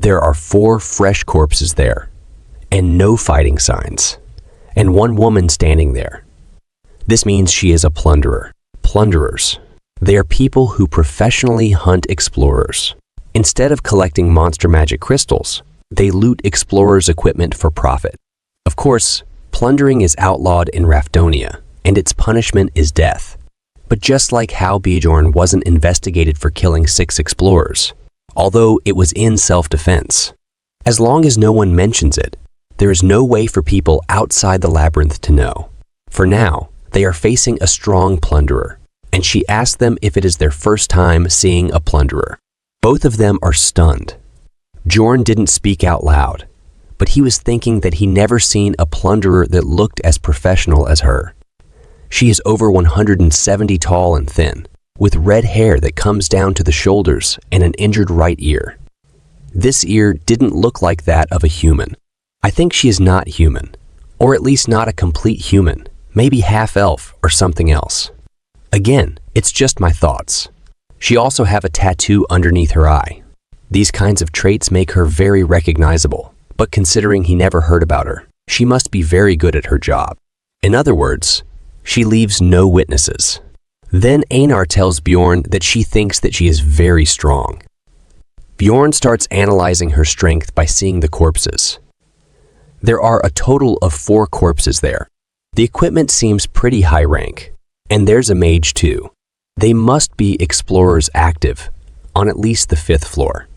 There are 4 fresh corpses there, and no fighting signs, and 1 woman standing there. This means she is a plunderer. Plunderers. They are people who professionally hunt explorers. Instead of collecting monster magic crystals, they loot explorers' equipment for profit. Of course, plundering is outlawed in Rafdonia, and its punishment is death. But just like how Bjorn wasn't investigated for killing 6 explorers, although it was in self-defense, as long as no one mentions it, there is no way for people outside the labyrinth to know. For now, they are facing a strong plunderer, and she asks them if it is their first time seeing a plunderer. Both of them are stunned. Bjorn didn't speak out loud, but he was thinking that he never seen a plunderer that looked as professional as her. She is over 170 tall and thin, with red hair that comes down to the shoulders and an injured right ear. This ear didn't look like that of a human. I think she is not human, or at least not a complete human, maybe half-elf or something else. Again, it's just my thoughts. She also have a tattoo underneath her eye. These kinds of traits make her very recognizable, but considering he never heard about her, she must be very good at her job. In other words, she leaves no witnesses. Then Einar tells Bjorn that she thinks that she is very strong. Bjorn starts analyzing her strength by seeing the corpses. There are a total of 4 corpses there. The equipment seems pretty high rank, and there's a mage too. They must be explorers active, on at least the 5th floor.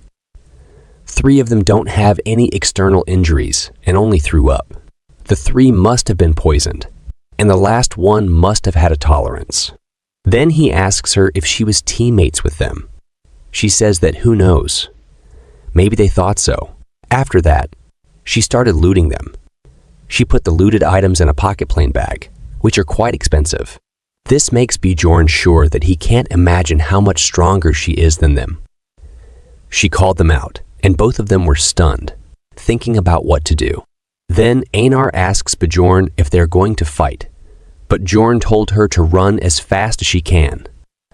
3 of them don't have any external injuries and only threw up. The 3 must have been poisoned, and the last one must have had a tolerance. Then he asks her if she was teammates with them. She says that who knows. Maybe they thought so. After that, she started looting them. She put the looted items in a pocket plane bag, which are quite expensive. This makes Bjorn sure that he can't imagine how much stronger she is than them. She called them out, and both of them were stunned, thinking about what to do. Then Einar asks Bjorn if they're going to fight, but Bjorn told her to run as fast as she can.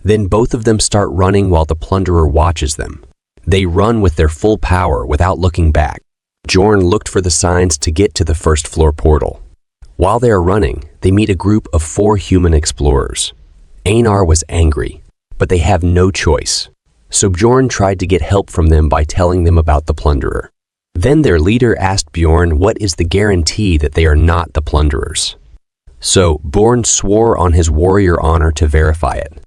Then both of them start running while the plunderer watches them. They run with their full power without looking back. Bjorn looked for the signs to get to the 1st floor portal. While they are running, they meet a group of 4 human explorers. Einar was angry, but they have no choice. So Bjorn tried to get help from them by telling them about the plunderer. Then their leader asked Bjorn what is the guarantee that they are not the plunderers. So Bjorn swore on his warrior honor to verify it.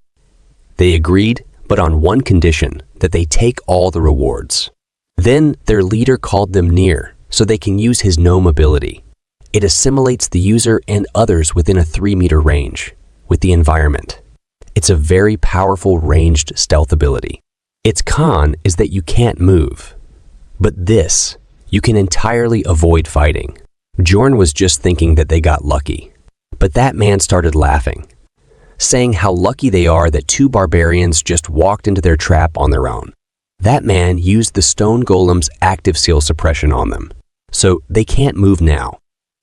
They agreed, but on one condition, that they take all the rewards. Then their leader called them near, so they can use his gnome ability. It assimilates the user and others within a 3-meter range, with the environment. It's a very powerful ranged stealth ability. Its con is that you can't move. But this, you can entirely avoid fighting. Bjorn was just thinking that they got lucky. But that man started laughing, saying how lucky they are that 2 barbarians just walked into their trap on their own. That man used the stone golem's active seal suppression on them, so they can't move now.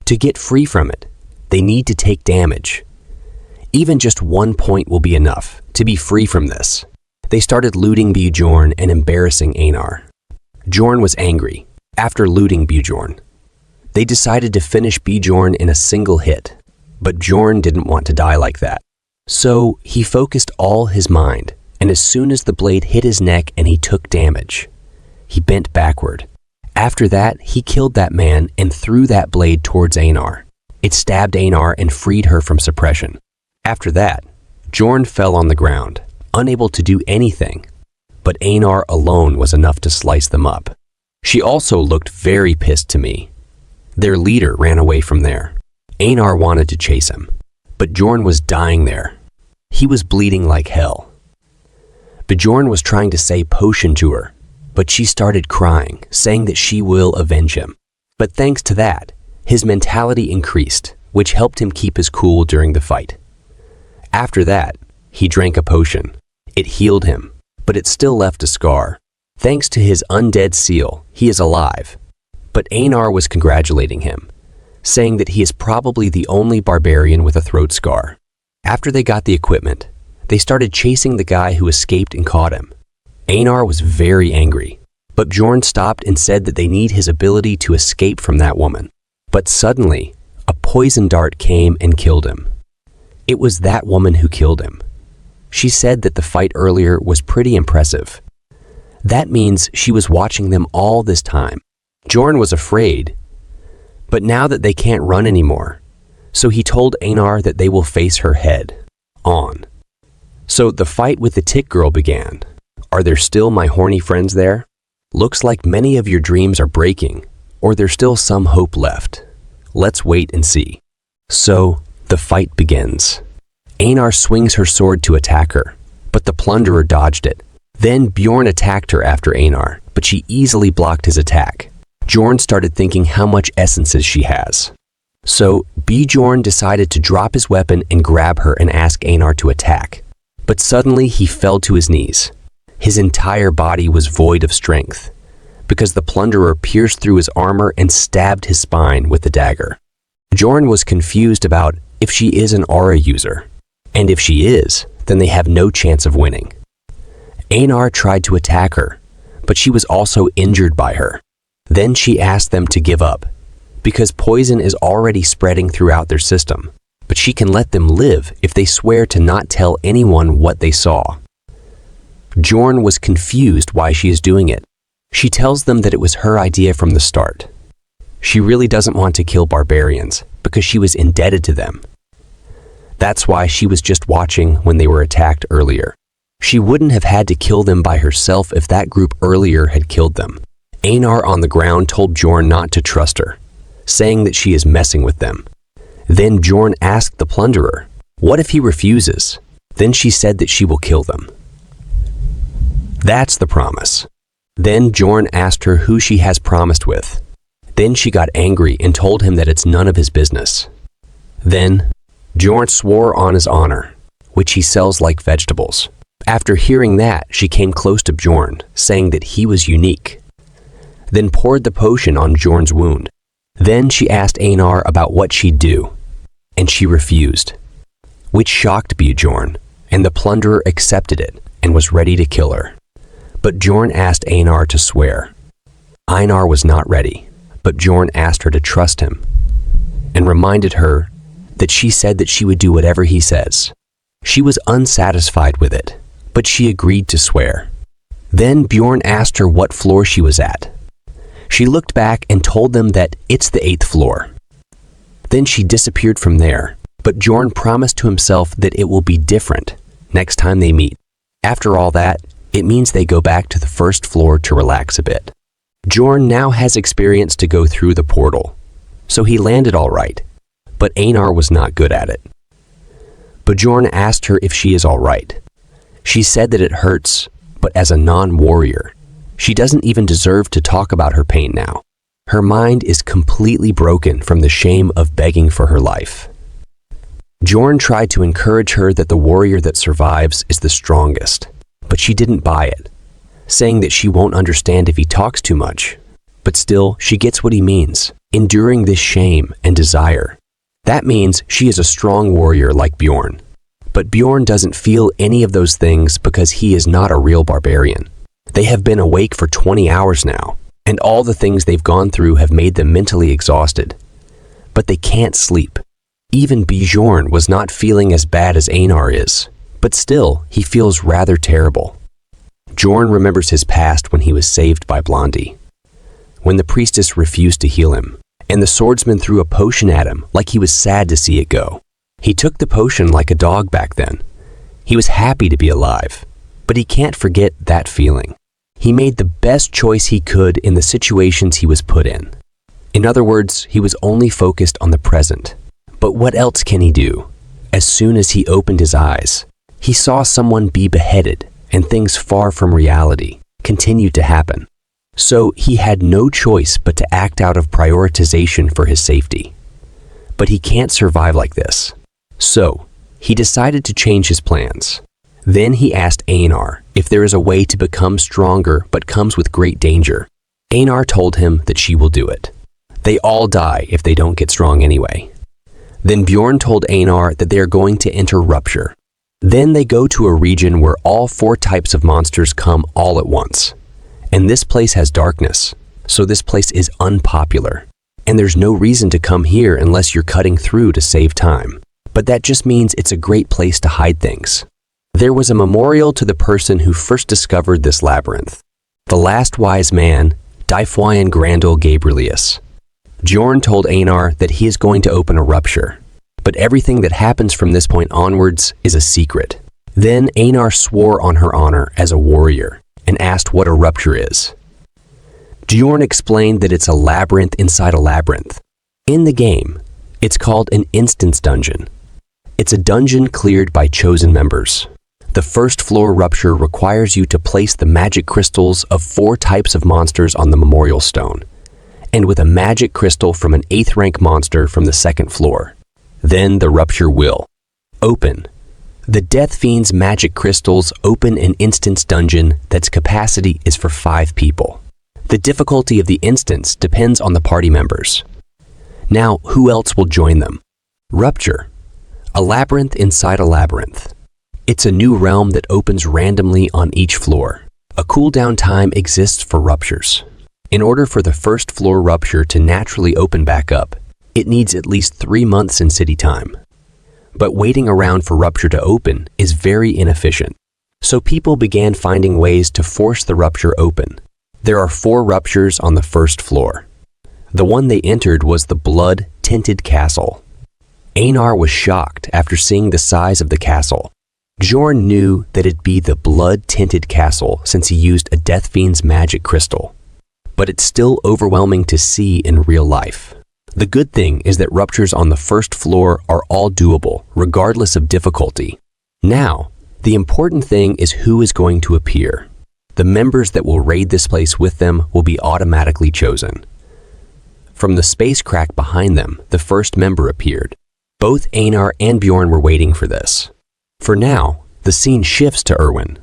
To get free from it, they need to take damage. Even just 1 point will be enough to be free from this. They started looting Bjorn and embarrassing Einar. Bjorn was angry after looting Bjorn. They decided to finish Bjorn in a single hit, but Bjorn didn't want to die like that. So he focused all his mind, and as soon as the blade hit his neck and he took damage, he bent backward. After that, he killed that man and threw that blade towards Einar. It stabbed Einar and freed her from suppression. After that, Bjorn fell on the ground, unable to do anything, but Einar alone was enough to slice them up. She also looked very pissed to me. Their leader ran away from there. Einar wanted to chase him, but Bjorn was dying there. He was bleeding like hell. Bjorn was trying to say potion to her, but she started crying, saying that she will avenge him. But thanks to that, his mentality increased, which helped him keep his cool during the fight. After that, he drank a potion. It healed him, but it still left a scar. Thanks to his undead seal, he is alive. But Einar was congratulating him, saying that he is probably the only barbarian with a throat scar. After they got the equipment, they started chasing the guy who escaped and caught him. Einar was very angry, But Bjorn stopped and said that they need his ability to escape from that woman. But suddenly, a poison dart came and killed him. It was that woman who killed him. She said that the fight earlier was pretty impressive. That means she was watching them all this time. Bjorn was afraid, but now that they can't run anymore, so he told Einar that they will face her head on. So the fight with the tick girl began. Are there still my horny friends there? Looks like many of your dreams are breaking, or there's still some hope left. Let's wait and see. So the fight begins. Einar swings her sword to attack her, but the plunderer dodged it. Then Bjorn attacked her after Einar, but she easily blocked his attack. Bjorn started thinking how much essences she has. So Bjorn decided to drop his weapon and grab her and ask Einar to attack. But suddenly he fell to his knees. His entire body was void of strength, because the plunderer pierced through his armor and stabbed his spine with the dagger. Bjorn was confused about if she is an aura user, and if she is, then they have no chance of winning. Einar tried to attack her, but she was also injured by her. Then she asked them to give up, because poison is already spreading throughout their system, but she can let them live if they swear to not tell anyone what they saw. Bjorn was confused why she is doing it. She tells them that it was her idea from the start. She really doesn't want to kill barbarians because she was indebted to them. That's why she was just watching when they were attacked earlier. She wouldn't have had to kill them by herself if that group earlier had killed them. Einar on the ground told Bjorn not to trust her, saying that she is messing with them. Then Bjorn asked the plunderer, what if he refuses? Then she said that she will kill them. That's the promise. Then Bjorn asked her who she has promised with. Then she got angry and told him that it's none of his business. Then Bjorn swore on his honor, which he sells like vegetables. After hearing that, she came close to Bjorn, saying that he was unique. Then poured the potion on Bjorn's wound. Then she asked Einar about what she'd do, and she refused, which shocked Bjorn, and the plunderer accepted it and was ready to kill her. But Bjorn asked Einar to swear. Einar was not ready, but Bjorn asked her to trust him and reminded her that she said that she would do whatever he says. She was unsatisfied with it, but she agreed to swear. Then Bjorn asked her what floor she was at. She looked back and told them that it's the 8th floor. Then she disappeared from there, but Bjorn promised to himself that it will be different next time they meet. After all that, it means they go back to the 1st floor to relax a bit. Bjorn now has experience to go through the portal, so he landed all right, but Einar was not good at it. Bjorn asked her if she is all right. She said that it hurts, but as a non-warrior, she doesn't even deserve to talk about her pain now. Her mind is completely broken from the shame of begging for her life. Bjorn tried to encourage her that the warrior that survives is the strongest, but she didn't buy it, saying that she won't understand if he talks too much. But still, she gets what he means, enduring this shame and desire. That means she is a strong warrior like Bjorn. But Bjorn doesn't feel any of those things because he is not a real barbarian. They have been awake for 20 hours now, and all the things they've gone through have made them mentally exhausted. But they can't sleep. Even Bjorn was not feeling as bad as Einar is, but still, he feels rather terrible. Bjorn remembers his past when he was saved by Blondie, when the priestess refused to heal him, and the swordsman threw a potion at him like he was sad to see it go. He took the potion like a dog back then. He was happy to be alive, but he can't forget that feeling. He made the best choice he could in the situations he was put in. In other words, he was only focused on the present. But what else can he do? As soon as he opened his eyes, he saw someone be beheaded, and things far from reality continued to happen. So he had no choice but to act out of prioritization for his safety. But he can't survive like this. So he decided to change his plans. Then he asked Einar if there is a way to become stronger but comes with great danger. Einar told him that she will do it. They all die if they don't get strong anyway. Then Bjorn told Einar that they are going to enter Rupture. Then they go to a region where all 4 types of monsters come all at once. And this place has darkness, so this place is unpopular. And there's no reason to come here unless you're cutting through to save time. But that just means it's a great place to hide things. There was a memorial to the person who first discovered this labyrinth. The last wise man, Dyfwian Grandel Gabrielius. Bjorn told Einar that he is going to open a rupture, but everything that happens from this point onwards is a secret. Then Einar swore on her honor as a warrior and asked what a rupture is. Bjorn explained that it's a labyrinth inside a labyrinth. In the game, it's called an instance dungeon. It's a dungeon cleared by chosen members. The first floor rupture requires you to place the magic crystals of 4 types of monsters on the memorial stone, and with a magic crystal from an 8th rank monster from the 2nd floor. Then the rupture will open. The Death Fiend's magic crystals open an instance dungeon that's capacity is for 5 people. The difficulty of the instance depends on the party members. Now, who else will join them? Rupture. A labyrinth inside a labyrinth. It's a new realm that opens randomly on each floor. A cooldown time exists for ruptures. In order for the first floor rupture to naturally open back up, it needs at least 3 months in city time. But waiting around for rupture to open is very inefficient. So people began finding ways to force the rupture open. There are 4 ruptures on the first floor. The one they entered was the blood-tinted castle. Einar was shocked after seeing the size of the castle. Bjorn knew that it'd be the blood-tinted castle since he used a Death Fiend's magic crystal. But it's still overwhelming to see in real life. The good thing is that ruptures on the first floor are all doable, regardless of difficulty. Now, the important thing is who is going to appear. The members that will raid this place with them will be automatically chosen. From the space crack behind them, the first member appeared. Both Einar and Bjorn were waiting for this. For now, the scene shifts to Erwin.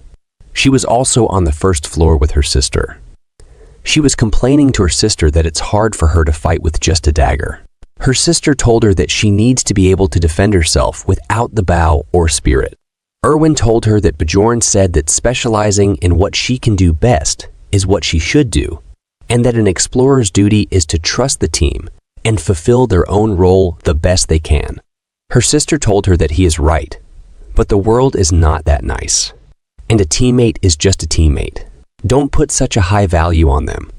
She was also on the first floor with her sister. She was complaining to her sister that it's hard for her to fight with just a dagger. Her sister told her that she needs to be able to defend herself without the bow or spirit. Erwin told her that Bjorn said that specializing in what she can do best is what she should do, and that an explorer's duty is to trust the team and fulfill their own role the best they can. Her sister told her that he is right, but the world is not that nice, and a teammate is just a teammate. Don't put such a high value on them.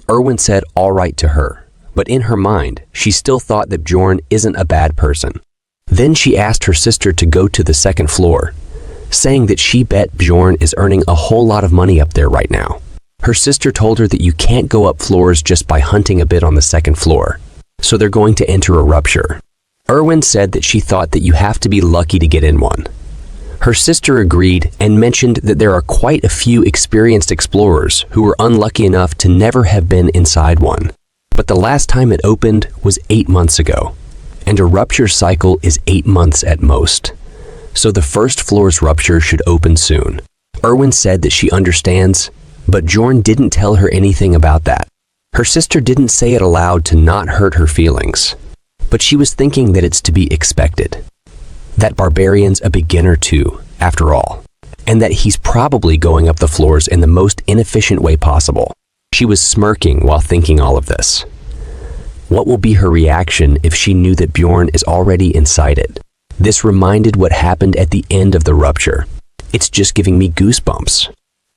Erwin said all right to her, but in her mind, she still thought that Bjorn isn't a bad person. Then she asked her sister to go to the 2nd floor, saying that she bet Bjorn is earning a whole lot of money up there right now. Her sister told her that you can't go up floors just by hunting a bit on the 2nd floor, so they're going to enter a rupture. Erwin said that she thought that you have to be lucky to get in one. Her sister agreed and mentioned that there are quite a few experienced explorers who were unlucky enough to never have been inside one. But the last time it opened was 8 months ago, and a rupture cycle is 8 months at most. So the first floor's rupture should open soon. Erwin said that she understands, but Bjorn didn't tell her anything about that. Her sister didn't say it aloud to not hurt her feelings, but she was thinking that it's to be expected. That Barbarian's a beginner too, after all, and that he's probably going up the floors in the most inefficient way possible. She was smirking while thinking all of this. What will be her reaction if she knew that Bjorn is already inside it? This reminded what happened at the end of the rupture. It's just giving me goosebumps.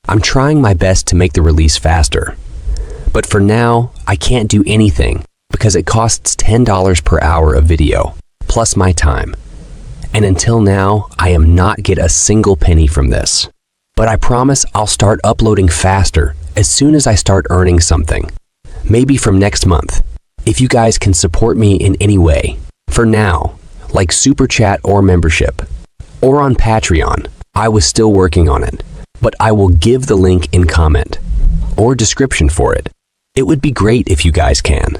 I'm trying my best to make the release faster. But for now, I can't do anything because it costs $10 per hour of video, plus my time. And until now, I am not get a single penny from this. But I promise I'll start uploading faster as soon as I start earning something. Maybe from next month, if you guys can support me in any way. For now, like Super Chat or membership, or on Patreon, I was still working on it, but I will give the link in comment or description for it. It would be great if you guys can.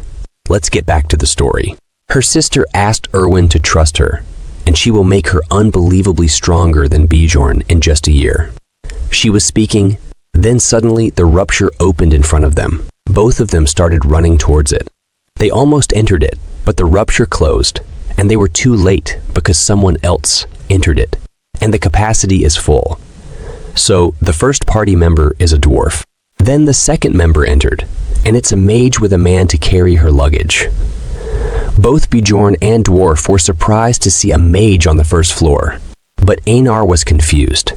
Let's get back to the story. Her sister asked Erwin to trust her, and she will make her unbelievably stronger than Bjorn in just a year. She was speaking, then suddenly the rupture opened in front of them. Both of them started running towards it. They almost entered it, but the rupture closed, and they were too late because someone else entered it, and the capacity is full. So the first party member is a dwarf. Then the second member entered, and it's a mage with a man to carry her luggage. Both Bjorn and Dwarf were surprised to see a mage on the first floor, but Einar was confused.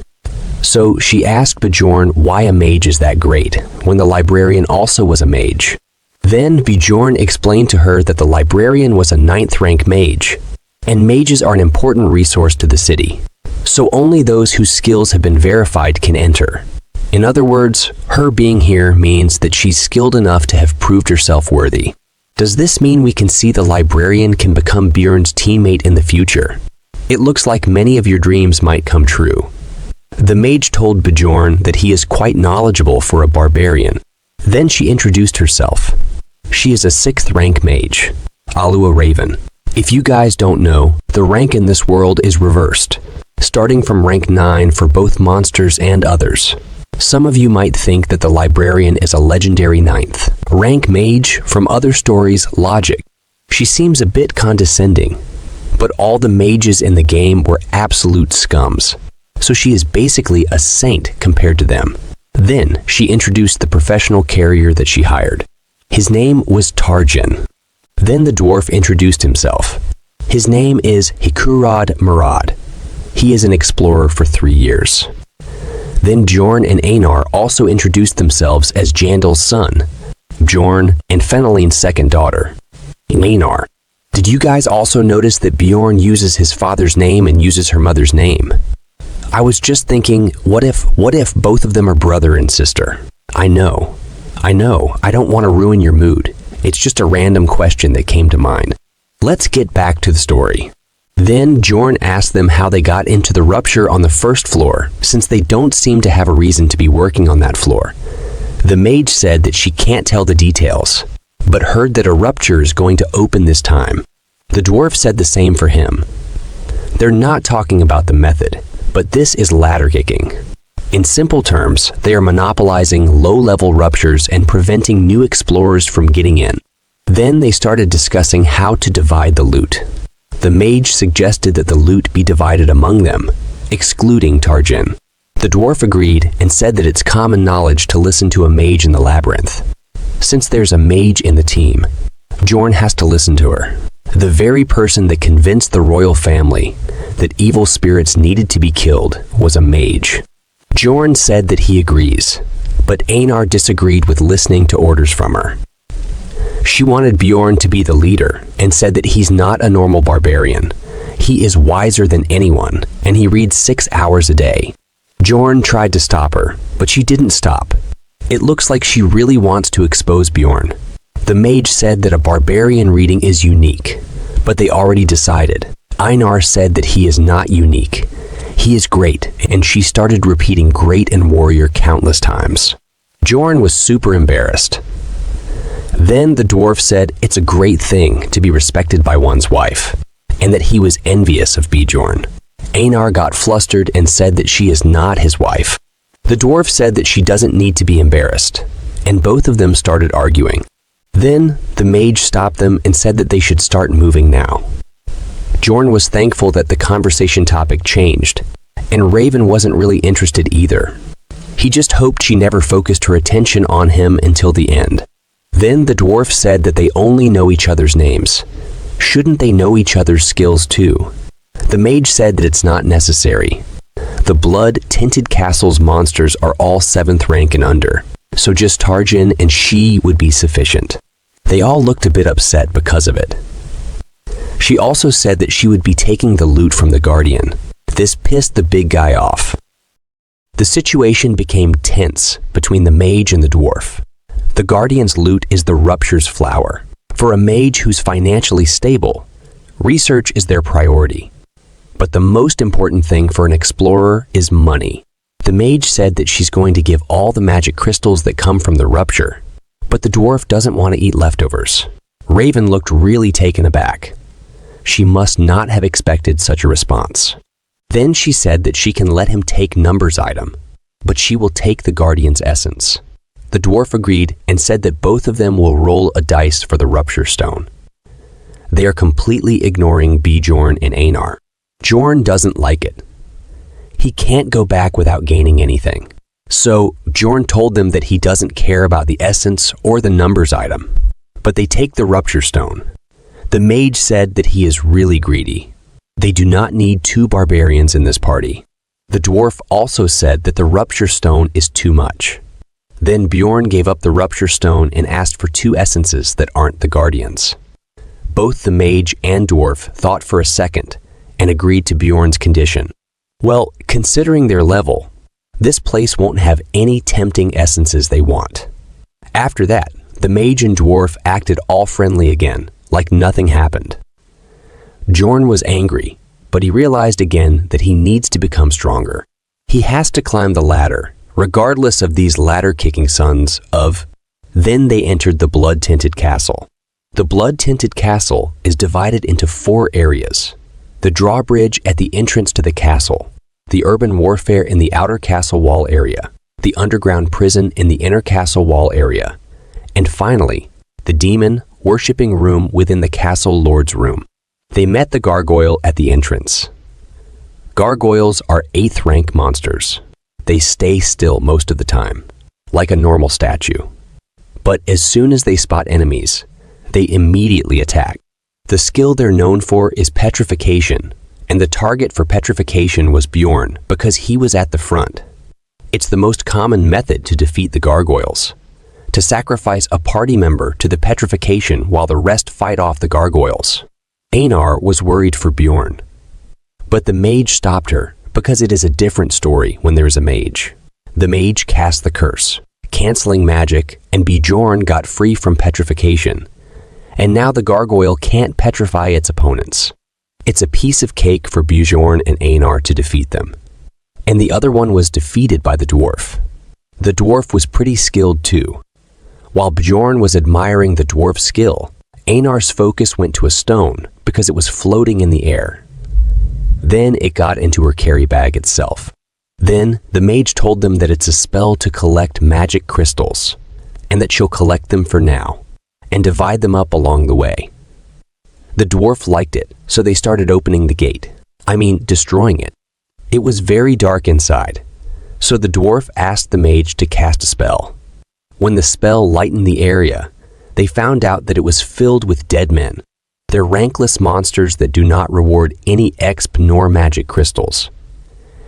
So she asked Bjorn why a mage is that great, when the librarian also was a mage. Then Bjorn explained to her that the librarian was a 9th rank mage, and mages are an important resource to the city. So only those whose skills have been verified can enter. In other words, her being here means that she's skilled enough to have proved herself worthy. Does this mean we can see the librarian can become Bjorn's teammate in the future? It looks like many of your dreams might come true. The mage told Bjorn that he is quite knowledgeable for a barbarian. Then she introduced herself. She is a 6th rank mage, Alua Raven. If you guys don't know, the rank in this world is reversed, starting from rank 9 for both monsters and others. Some of you might think that the librarian is a legendary 9th rank mage from other stories' logic. She seems a bit condescending, but all the mages in the game were absolute scums, so she is basically a saint compared to them. Then she introduced the professional carrier that she hired. His name was Tarjan. Then the dwarf introduced himself. His name is Hikurad Murad. He is an explorer for 3 years. Then Bjorn and Einar also introduced themselves as Jandal's son, Bjorn and Feneline's second daughter, Einar. Did you guys also notice that Bjorn uses his father's name and uses her mother's name? I was just thinking, what if both of them are brother and sister? I know, I don't want to ruin your mood. It's just a random question that came to mind. Let's get back to the story. Then Bjorn asked them how they got into the rupture on the first floor, since they don't seem to have a reason to be working on that floor. The mage said that she can't tell the details, but heard that a rupture is going to open this time. The dwarf said the same for him. They're not talking about the method, but this is ladder kicking. In simple terms, they are monopolizing low-level ruptures and preventing new explorers from getting in. Then they started discussing how to divide the loot. The mage suggested that the loot be divided among them, excluding Tarjan. The dwarf agreed and said that it's common knowledge to listen to a mage in the labyrinth. Since there's a mage in the team, Bjorn has to listen to her. The very person that convinced the royal family that evil spirits needed to be killed was a mage. Bjorn said that he agrees, but Einar disagreed with listening to orders from her. She wanted Bjorn to be the leader and said that he's not a normal barbarian. He is wiser than anyone, and he reads 6 hours a day. Bjorn tried to stop her, but she didn't stop. It looks like she really wants to expose Bjorn. The mage said that a barbarian reading is unique, but they already decided. Einar said that he is not unique. He is great, and she started repeating great and warrior countless times. Bjorn was super embarrassed. Then the dwarf said it's a great thing to be respected by one's wife, and that he was envious of Bjorn. Einar got flustered and said that she is not his wife. The dwarf said that she doesn't need to be embarrassed, and both of them started arguing. Then the mage stopped them and said that they should start moving now. Bjorn was thankful that the conversation topic changed, and Raven wasn't really interested either. He just hoped she never focused her attention on him until the end. Then the dwarf said that they only know each other's names. Shouldn't they know each other's skills too? The mage said that it's not necessary. The blood-tinted castle's monsters are all 7th rank and under, so just Tarjan and she would be sufficient. They all looked a bit upset because of it. She also said that she would be taking the loot from the Guardian. This pissed the big guy off. The situation became tense between the mage and the dwarf. The Guardian's loot is the Rupture's flower. For a mage who's financially stable, research is their priority. But the most important thing for an explorer is money. The mage said that she's going to give all the magic crystals that come from the Rupture, but the dwarf doesn't want to eat leftovers. Raven looked really taken aback. She must not have expected such a response. Then she said that she can let him take Number's item, but she will take the Guardian's essence. The dwarf agreed and said that both of them will roll a dice for the Rupture Stone. They are completely ignoring Bjorn and Einar. Bjorn doesn't like it. He can't go back without gaining anything. So Bjorn told them that he doesn't care about the essence or the numbers item, but they take the rupture stone. The mage said that he is really greedy. They do not need 2 barbarians in this party. The dwarf also said that the rupture stone is too much. Then Bjorn gave up the rupture stone and asked for 2 essences that aren't the guardians. Both the mage and dwarf thought for a second and agreed to Bjorn's condition. Well, considering their level, this place won't have any tempting essences they want. After that, the mage and dwarf acted all friendly again, like nothing happened. Bjorn was angry, but he realized again that he needs to become stronger. He has to climb the ladder, regardless of these ladder-kicking sons of. Then they entered the blood-tinted castle. The blood-tinted castle is divided into 4 areas: the drawbridge at the entrance to the castle, the urban warfare in the outer castle wall area, the underground prison in the inner castle wall area, and finally, the demon worshipping room within the castle lord's room. They met the gargoyle at the entrance. Gargoyles are 8th rank monsters. They stay still most of the time, like a normal statue. But as soon as they spot enemies, they immediately attack. The skill they're known for is petrification, and the target for petrification was Bjorn because he was at the front. It's the most common method to defeat the gargoyles, to sacrifice a party member to the petrification while the rest fight off the gargoyles. Einar was worried for Bjorn, but the mage stopped her because it is a different story when there is a mage. The mage cast the curse, canceling magic, and Bjorn got free from petrification. And now the gargoyle can't petrify its opponents. It's a piece of cake for Bjorn and Einar to defeat them. And the other one was defeated by the dwarf. The dwarf was pretty skilled too. While Bjorn was admiring the dwarf's skill, Einar's focus went to a stone because it was floating in the air. Then it got into her carry bag itself. Then the mage told them that it's a spell to collect magic crystals, and that she'll collect them for now, and divide them up along the way. The dwarf liked it, so they started opening the gate. Destroying it. It was very dark inside, so the dwarf asked the mage to cast a spell. When the spell lightened the area, they found out that it was filled with dead men. They're rankless monsters that do not reward any exp nor magic crystals.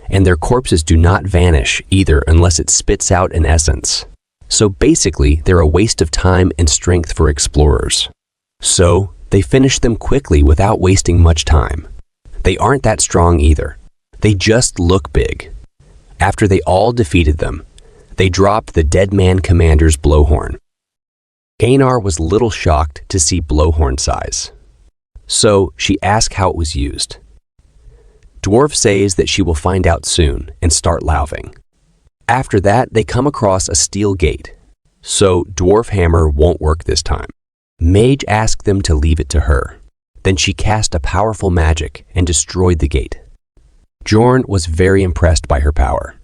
And their corpses do not vanish either unless it spits out an essence. So basically, they're a waste of time and strength for explorers. So they finished them quickly without wasting much time. They aren't that strong either. They just look big. After they all defeated them, they dropped the dead man commander's blowhorn. Einar was little shocked to see blowhorn size. So she asked how it was used. Dwarf says that she will find out soon and start laughing. After that, they come across a steel gate. So dwarf hammer won't work this time. Mage asked them to leave it to her. Then she cast a powerful magic and destroyed the gate. Bjorn was very impressed by her power.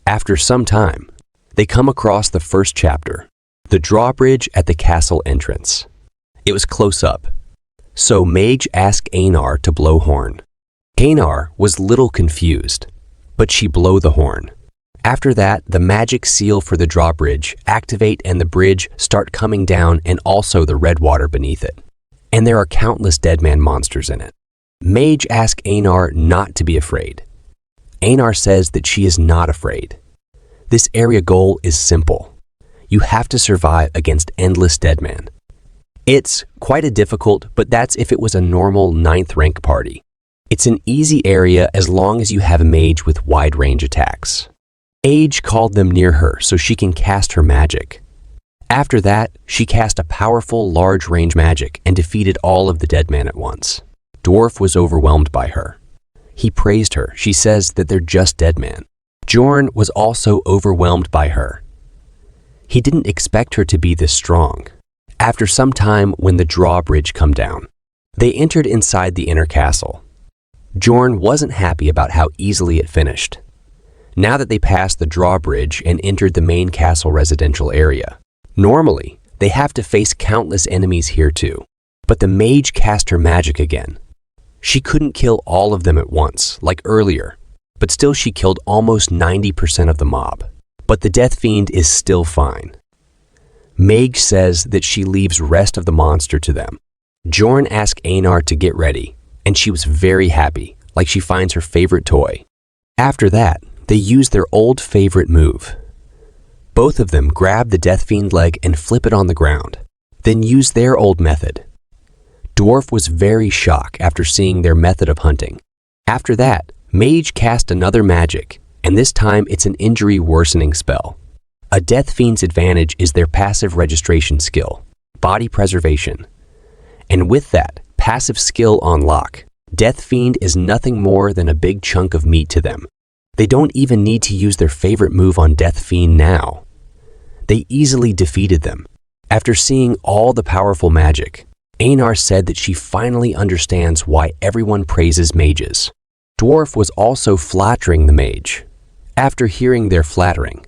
After some time, they come across the first chapter, the drawbridge at the castle entrance. It was close up. So Mage asked Einar to blow horn. Einar was little confused, but she blew the horn. After that, the magic seal for the drawbridge activate and the bridge start coming down and also the red water beneath it. And there are countless dead man monsters in it. Mage asked Einar not to be afraid. Einar says that she is not afraid. This area goal is simple. You have to survive against endless dead man. It's quite a difficult, but that's if it was a normal 9th rank party. It's an easy area as long as you have a mage with wide range attacks. Age called them near her so she can cast her magic. After that, she cast a powerful large range magic and defeated all of the dead men at once. Dwarf was overwhelmed by her. He praised her. She says that they're just dead men. Bjorn was also overwhelmed by her. He didn't expect her to be this strong. After some time, when the drawbridge come down, they entered inside the inner castle. Bjorn wasn't happy about how easily it finished. Now that they passed the drawbridge and entered the main castle residential area, normally they have to face countless enemies here too. But the mage cast her magic again. She couldn't kill all of them at once, like earlier, but still she killed almost 90% of the mob. but the Death Fiend is still fine. Mage says that she leaves rest of the monster to them. Jorn asks Einar to get ready, and she was very happy, like she finds her favorite toy. After that, they use their old favorite move. Both of them grab the Death Fiend leg and flip it on the ground, then use their old method. Dwarf was very shocked after seeing their method of hunting. After that, Mage cast another magic, and this time it's an injury worsening spell. A Death Fiend's advantage is their passive registration skill, body preservation. And with that passive skill on lock, Death Fiend is nothing more than a big chunk of meat to them. They don't even need to use their favorite move on Death Fiend now. They easily defeated them. After seeing all the powerful magic, Einar said that she finally understands why everyone praises mages. Dwarf was also flattering the mage. After hearing their flattering,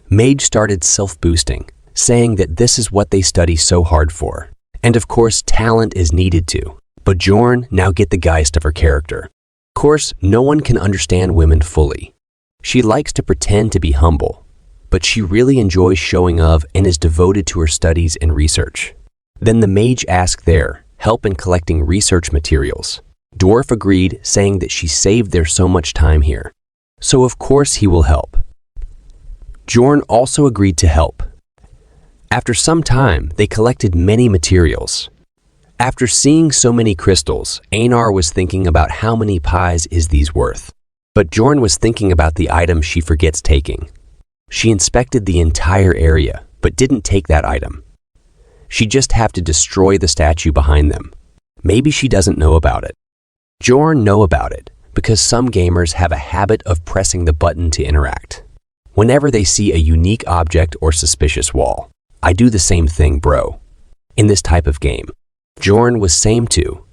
Mage started self-boosting, saying that this is what they study so hard for. And of course, talent is needed too. But Jorn now get the geist of her character. Of course, no one can understand women fully. She likes to pretend to be humble, but she really enjoys showing off and is devoted to her studies and research. Then the mage asked their help in collecting research materials. Dwarf agreed, saying that she saved their so much time here. So of course he will help. Jorn also agreed to help. After some time, they collected many materials. After seeing so many crystals, Einar was thinking about how many pies is these worth. But Jorn was thinking about the item she forgets taking. She inspected the entire area, but didn't take that item. She just have to destroy the statue behind them. Maybe she doesn't know about it. Jorn know about it, because some gamers have a habit of pressing the button to interact. Whenever they see a unique object or suspicious wall. I do the same thing, bro. In this type of game, Jorn was same too.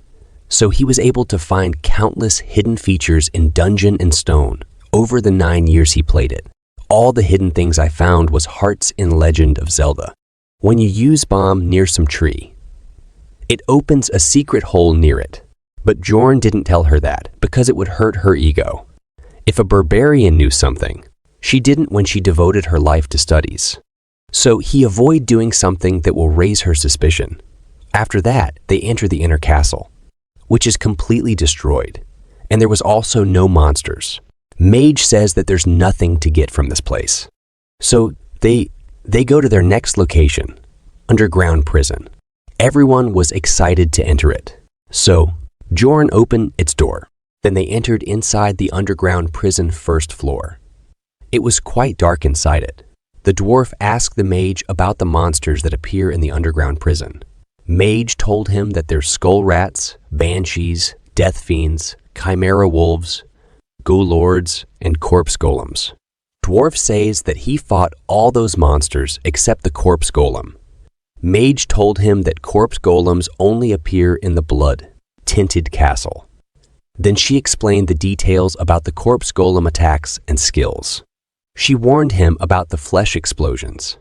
So he was able to find countless hidden features in Dungeon and Stone over the 9 years he played it. All the hidden things I found was hearts in Legend of Zelda. When you use bomb near some tree, it opens a secret hole near it. But Jorn didn't tell her that because it would hurt her ego. If a barbarian knew something, she didn't when she devoted her life to studies. So he avoided doing something that will raise her suspicion. After that, they enter the inner castle, which is completely destroyed, and there was also no monsters. Mage says that there's nothing to get from this place. So they go to their next location, underground prison. Everyone was excited to enter it. So Jorn opened its door. Then they entered inside the underground prison first floor. It was quite dark inside it. The dwarf asked the mage about the monsters that appear in the underground prison. Mage told him that there's skull rats, banshees, death fiends, chimera wolves, ghoul lords, and corpse golems. Dwarf says that he fought all those monsters except the corpse golem. Mage told him that corpse golems only appear in the blood-tinted castle. Then she explained the details about the corpse golem attacks and skills. She warned him about the flesh explosions.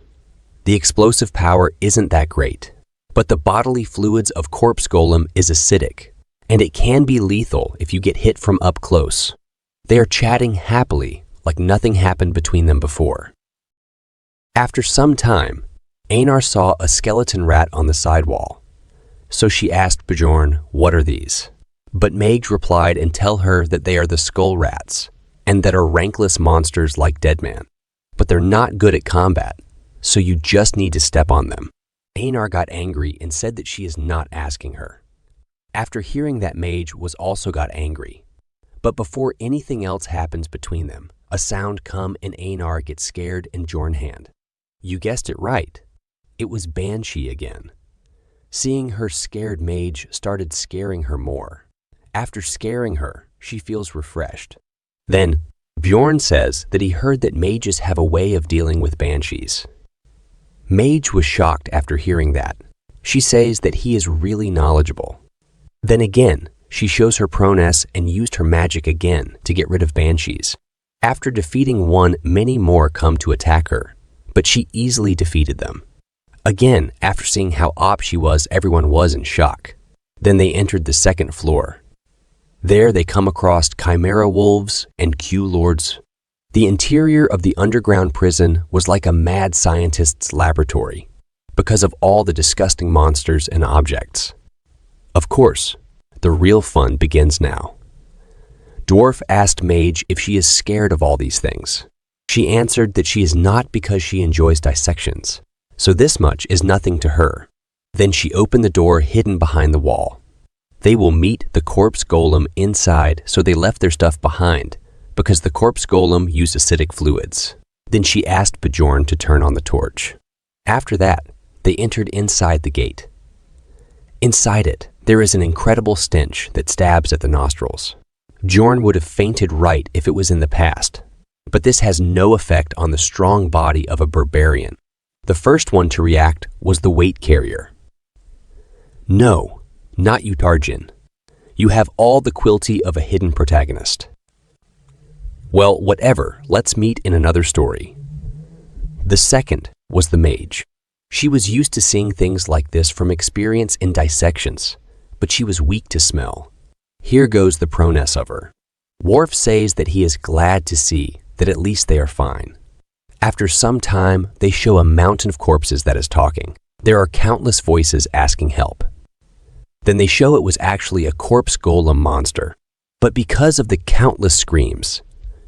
The explosive power isn't that great, but the bodily fluids of corpse golem is acidic, and it can be lethal if you get hit from up close. They are chatting happily like nothing happened between them before. After some time, Einar saw a skeleton rat on the sidewall. So she asked Bjorn, "What are these?" But Mage replied and tell her that they are the skull rats, and that are rankless monsters like Deadman. But they're not good at combat, so you just need to step on them. Einar got angry and said that she is not asking her. After hearing that, Mage was also got angry. But before anything else happens between them, a sound come and Einar gets scared and Jorn hand. You guessed it right. It was Banshee again. Seeing her scared, Mage started scaring her more. After scaring her, she feels refreshed. Then, Bjorn says that he heard that mages have a way of dealing with banshees. Mage was shocked after hearing that. She says that he is really knowledgeable. Then again, she shows her proness and used her magic again to get rid of banshees. After defeating one, many more come to attack her, but she easily defeated them. Again, after seeing how op she was, everyone was in shock. Then they entered the second floor. There they come across chimera wolves and Q lords. The interior of the underground prison was like a mad scientist's laboratory because of all the disgusting monsters and objects. Of course, the real fun begins now. Dwarf asked Mage if she is scared of all these things. She answered that she is not because she enjoys dissections, so this much is nothing to her. Then she opened the door hidden behind the wall. They will meet the corpse golem inside, so they left their stuff behind because the corpse golem used acidic fluids. Then she asked Bjorn to turn on the torch. After that, they entered inside the gate. Inside it, there is an incredible stench that stabs at the nostrils. Bjorn would have fainted right if it was in the past, but this has no effect on the strong body of a barbarian. The first one to react was the weight carrier. No, not you, Tarjin. You have all the quilty of a hidden protagonist. Well, whatever, let's meet in another story. The second was the mage. She was used to seeing things like this from experience in dissections, but she was weak to smell. Here goes the proness of her. Worf says that he is glad to see that at least they are fine. After some time, they show a mountain of corpses that is talking. There are countless voices asking help. Then they show it was actually a corpse golem monster. But because of the countless screams,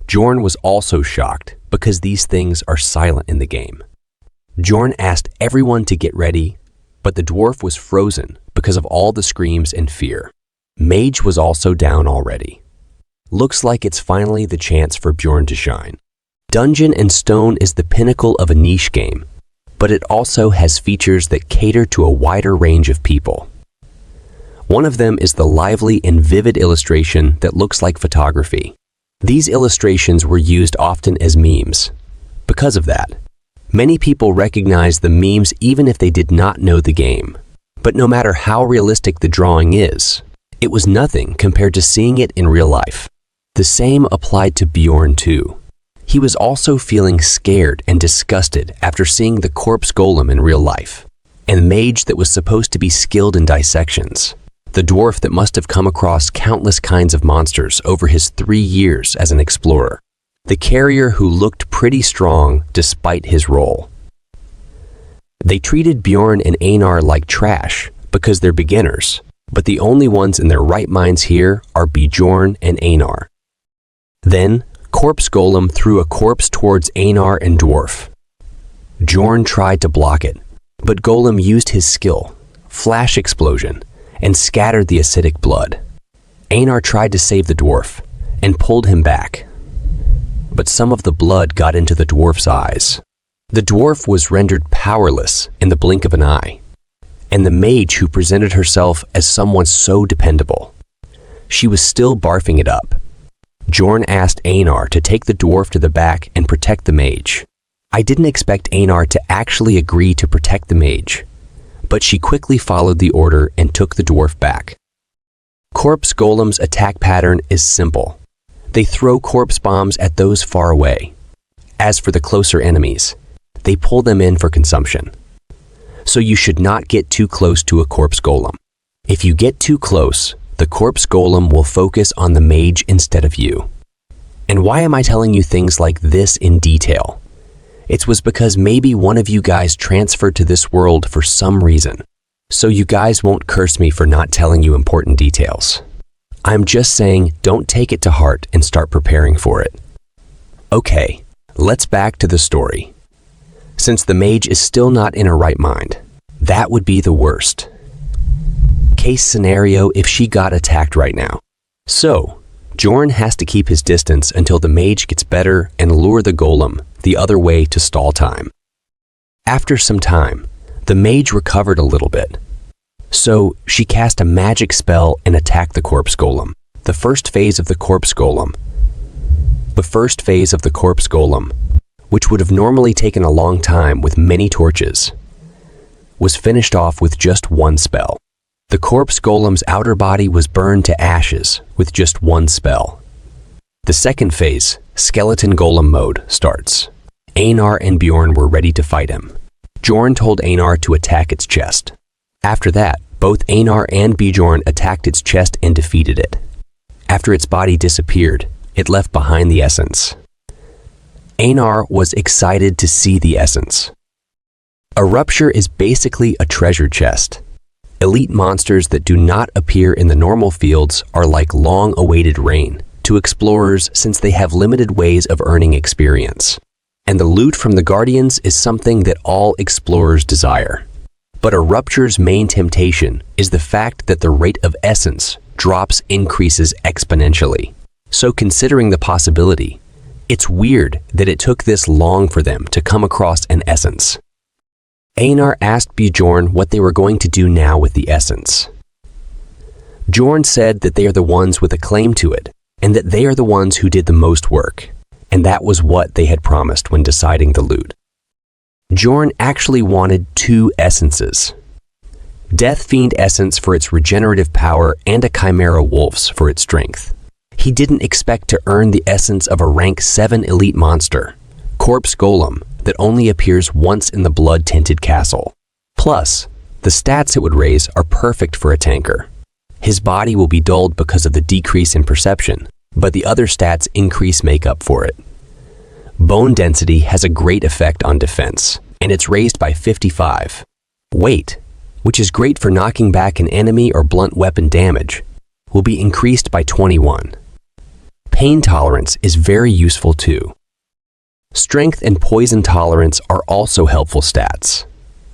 Bjorn was also shocked because these things are silent in the game. Bjorn asked everyone to get ready, but the dwarf was frozen because of all the screams and fear. Mage was also down already. Looks like it's finally the chance for Bjorn to shine. Dungeon and Stone is the pinnacle of a niche game, but it also has features that cater to a wider range of people. One of them is the lively and vivid illustration that looks like photography. These illustrations were used often as memes. Because of that, many people recognize the memes even if they did not know the game. But no matter how realistic the drawing is, it was nothing compared to seeing it in real life. The same applied to Bjorn too. He was also feeling scared and disgusted after seeing the corpse golem in real life, and Mage that was supposed to be skilled in dissections. The dwarf that must have come across countless kinds of monsters over his 3 years as an explorer. The carrier who looked pretty strong despite his role. They treated Bjorn and Einar like trash because they're beginners, but the only ones in their right minds here are Bjorn and Einar. Then, Corpse Golem threw a corpse towards Einar and Dwarf. Bjorn tried to block it, but Golem used his skill, Flash Explosion, and scattered the acidic blood. Einar tried to save the dwarf and pulled him back, but some of the blood got into the dwarf's eyes. The dwarf was rendered powerless in the blink of an eye, and the mage who presented herself as someone so dependable. She was still barfing it up. Bjorn asked Einar to take the dwarf to the back and protect the mage. I didn't expect Einar to actually agree to protect the mage, but she quickly followed the order and took the dwarf back. Corpse Golem's attack pattern is simple. They throw corpse bombs at those far away. As for the closer enemies, they pull them in for consumption. So you should not get too close to a corpse golem. If you get too close, the corpse golem will focus on the mage instead of you. And why am I telling you things like this in detail? It was because maybe one of you guys transferred to this world for some reason, so you guys won't curse me for not telling you important details. I'm just saying don't take it to heart and start preparing for it. Okay, let's back to the story. Since the mage is still not in her right mind, that would be the worst case scenario if she got attacked right now. So, Bjorn has to keep his distance until the mage gets better and lure the golem the other way to stall time. After some time, the mage recovered a little bit. So, she cast a magic spell and attacked the corpse golem. The first phase of the corpse golem, which would have normally taken a long time with many torches, was finished off with just one spell. The corpse golem's outer body was burned to ashes with just one spell. The second phase, skeleton golem mode, starts. Einar and Bjorn were ready to fight him. Bjorn told Einar to attack its chest. After that, both Einar and Bjorn attacked its chest and defeated it. After its body disappeared, it left behind the essence. Einar was excited to see the essence. A rupture is basically a treasure chest. Elite monsters that do not appear in the normal fields are like long-awaited rain to explorers since they have limited ways of earning experience. And the loot from the Guardians is something that all explorers desire. But a rupture's main temptation is the fact that the rate of essence drops increases exponentially. So considering the possibility, it's weird that it took this long for them to come across an essence. Einar asked Bjorn what they were going to do now with the essence. Bjorn said that they are the ones with a claim to it, and that they are the ones who did the most work, and that was what they had promised when deciding the loot. Bjorn actually wanted 2 essences. Death Fiend Essence for its regenerative power and a Chimera Wolf's for its strength. He didn't expect to earn the essence of a rank 7 elite monster, Corpse Golem, that only appears once in the blood-tinted castle. Plus, the stats it would raise are perfect for a tanker. His body will be dulled because of the decrease in perception, but the other stats increase makeup for it. Bone density has a great effect on defense, and it's raised by 55. Weight, which is great for knocking back an enemy or blunt weapon damage, will be increased by 21. Pain tolerance is very useful too. Strength and poison tolerance are also helpful stats.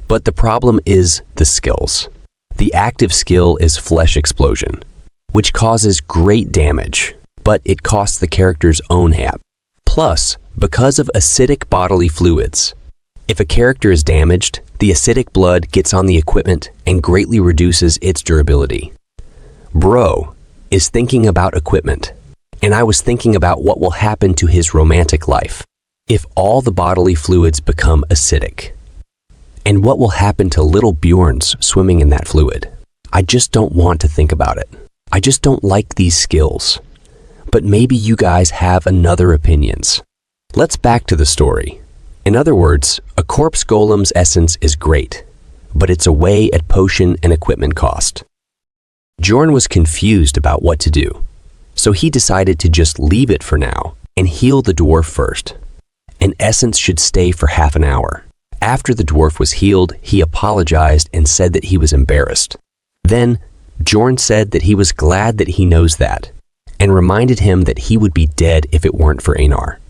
But the problem is the skills. The active skill is Flesh Explosion, which causes great damage, but it costs the character's own HP. Plus, because of acidic bodily fluids, if a character is damaged, the acidic blood gets on the equipment and greatly reduces its durability. Bro is thinking about equipment, and I was thinking about what will happen to his romantic life if all the bodily fluids become acidic. And what will happen to little Bjorns swimming in that fluid? I just don't want to think about it. I just don't like these skills. But maybe you guys have another opinions. Let's back to the story. In other words, a Corpse Golem's essence is great, but it's away at potion and equipment cost. Bjorn was confused about what to do, so he decided to just leave it for now and heal the dwarf first. An essence should stay for half an hour. After the dwarf was healed, he apologized and said that he was embarrassed. Then, Bjorn said that he was glad that he knows that, and reminded him that he would be dead if it weren't for Einar.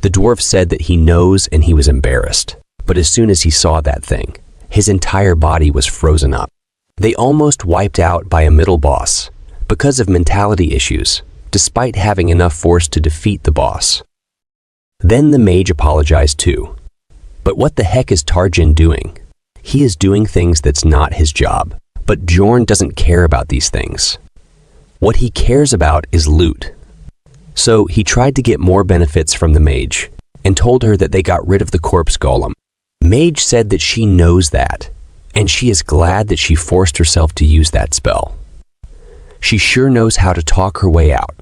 The dwarf said that he knows and he was embarrassed, but as soon as he saw that thing, his entire body was frozen up. They almost wiped out by a middle boss because of mentality issues, despite having enough force to defeat the boss. Then the mage apologized too. But what the heck is Tarjin doing? He is doing things that's not his job, but Bjorn doesn't care about these things. What he cares about is loot. So he tried to get more benefits from the mage and told her that they got rid of the corpse golem. Mage said that she knows that, and she is glad that she forced herself to use that spell. She sure knows how to talk her way out.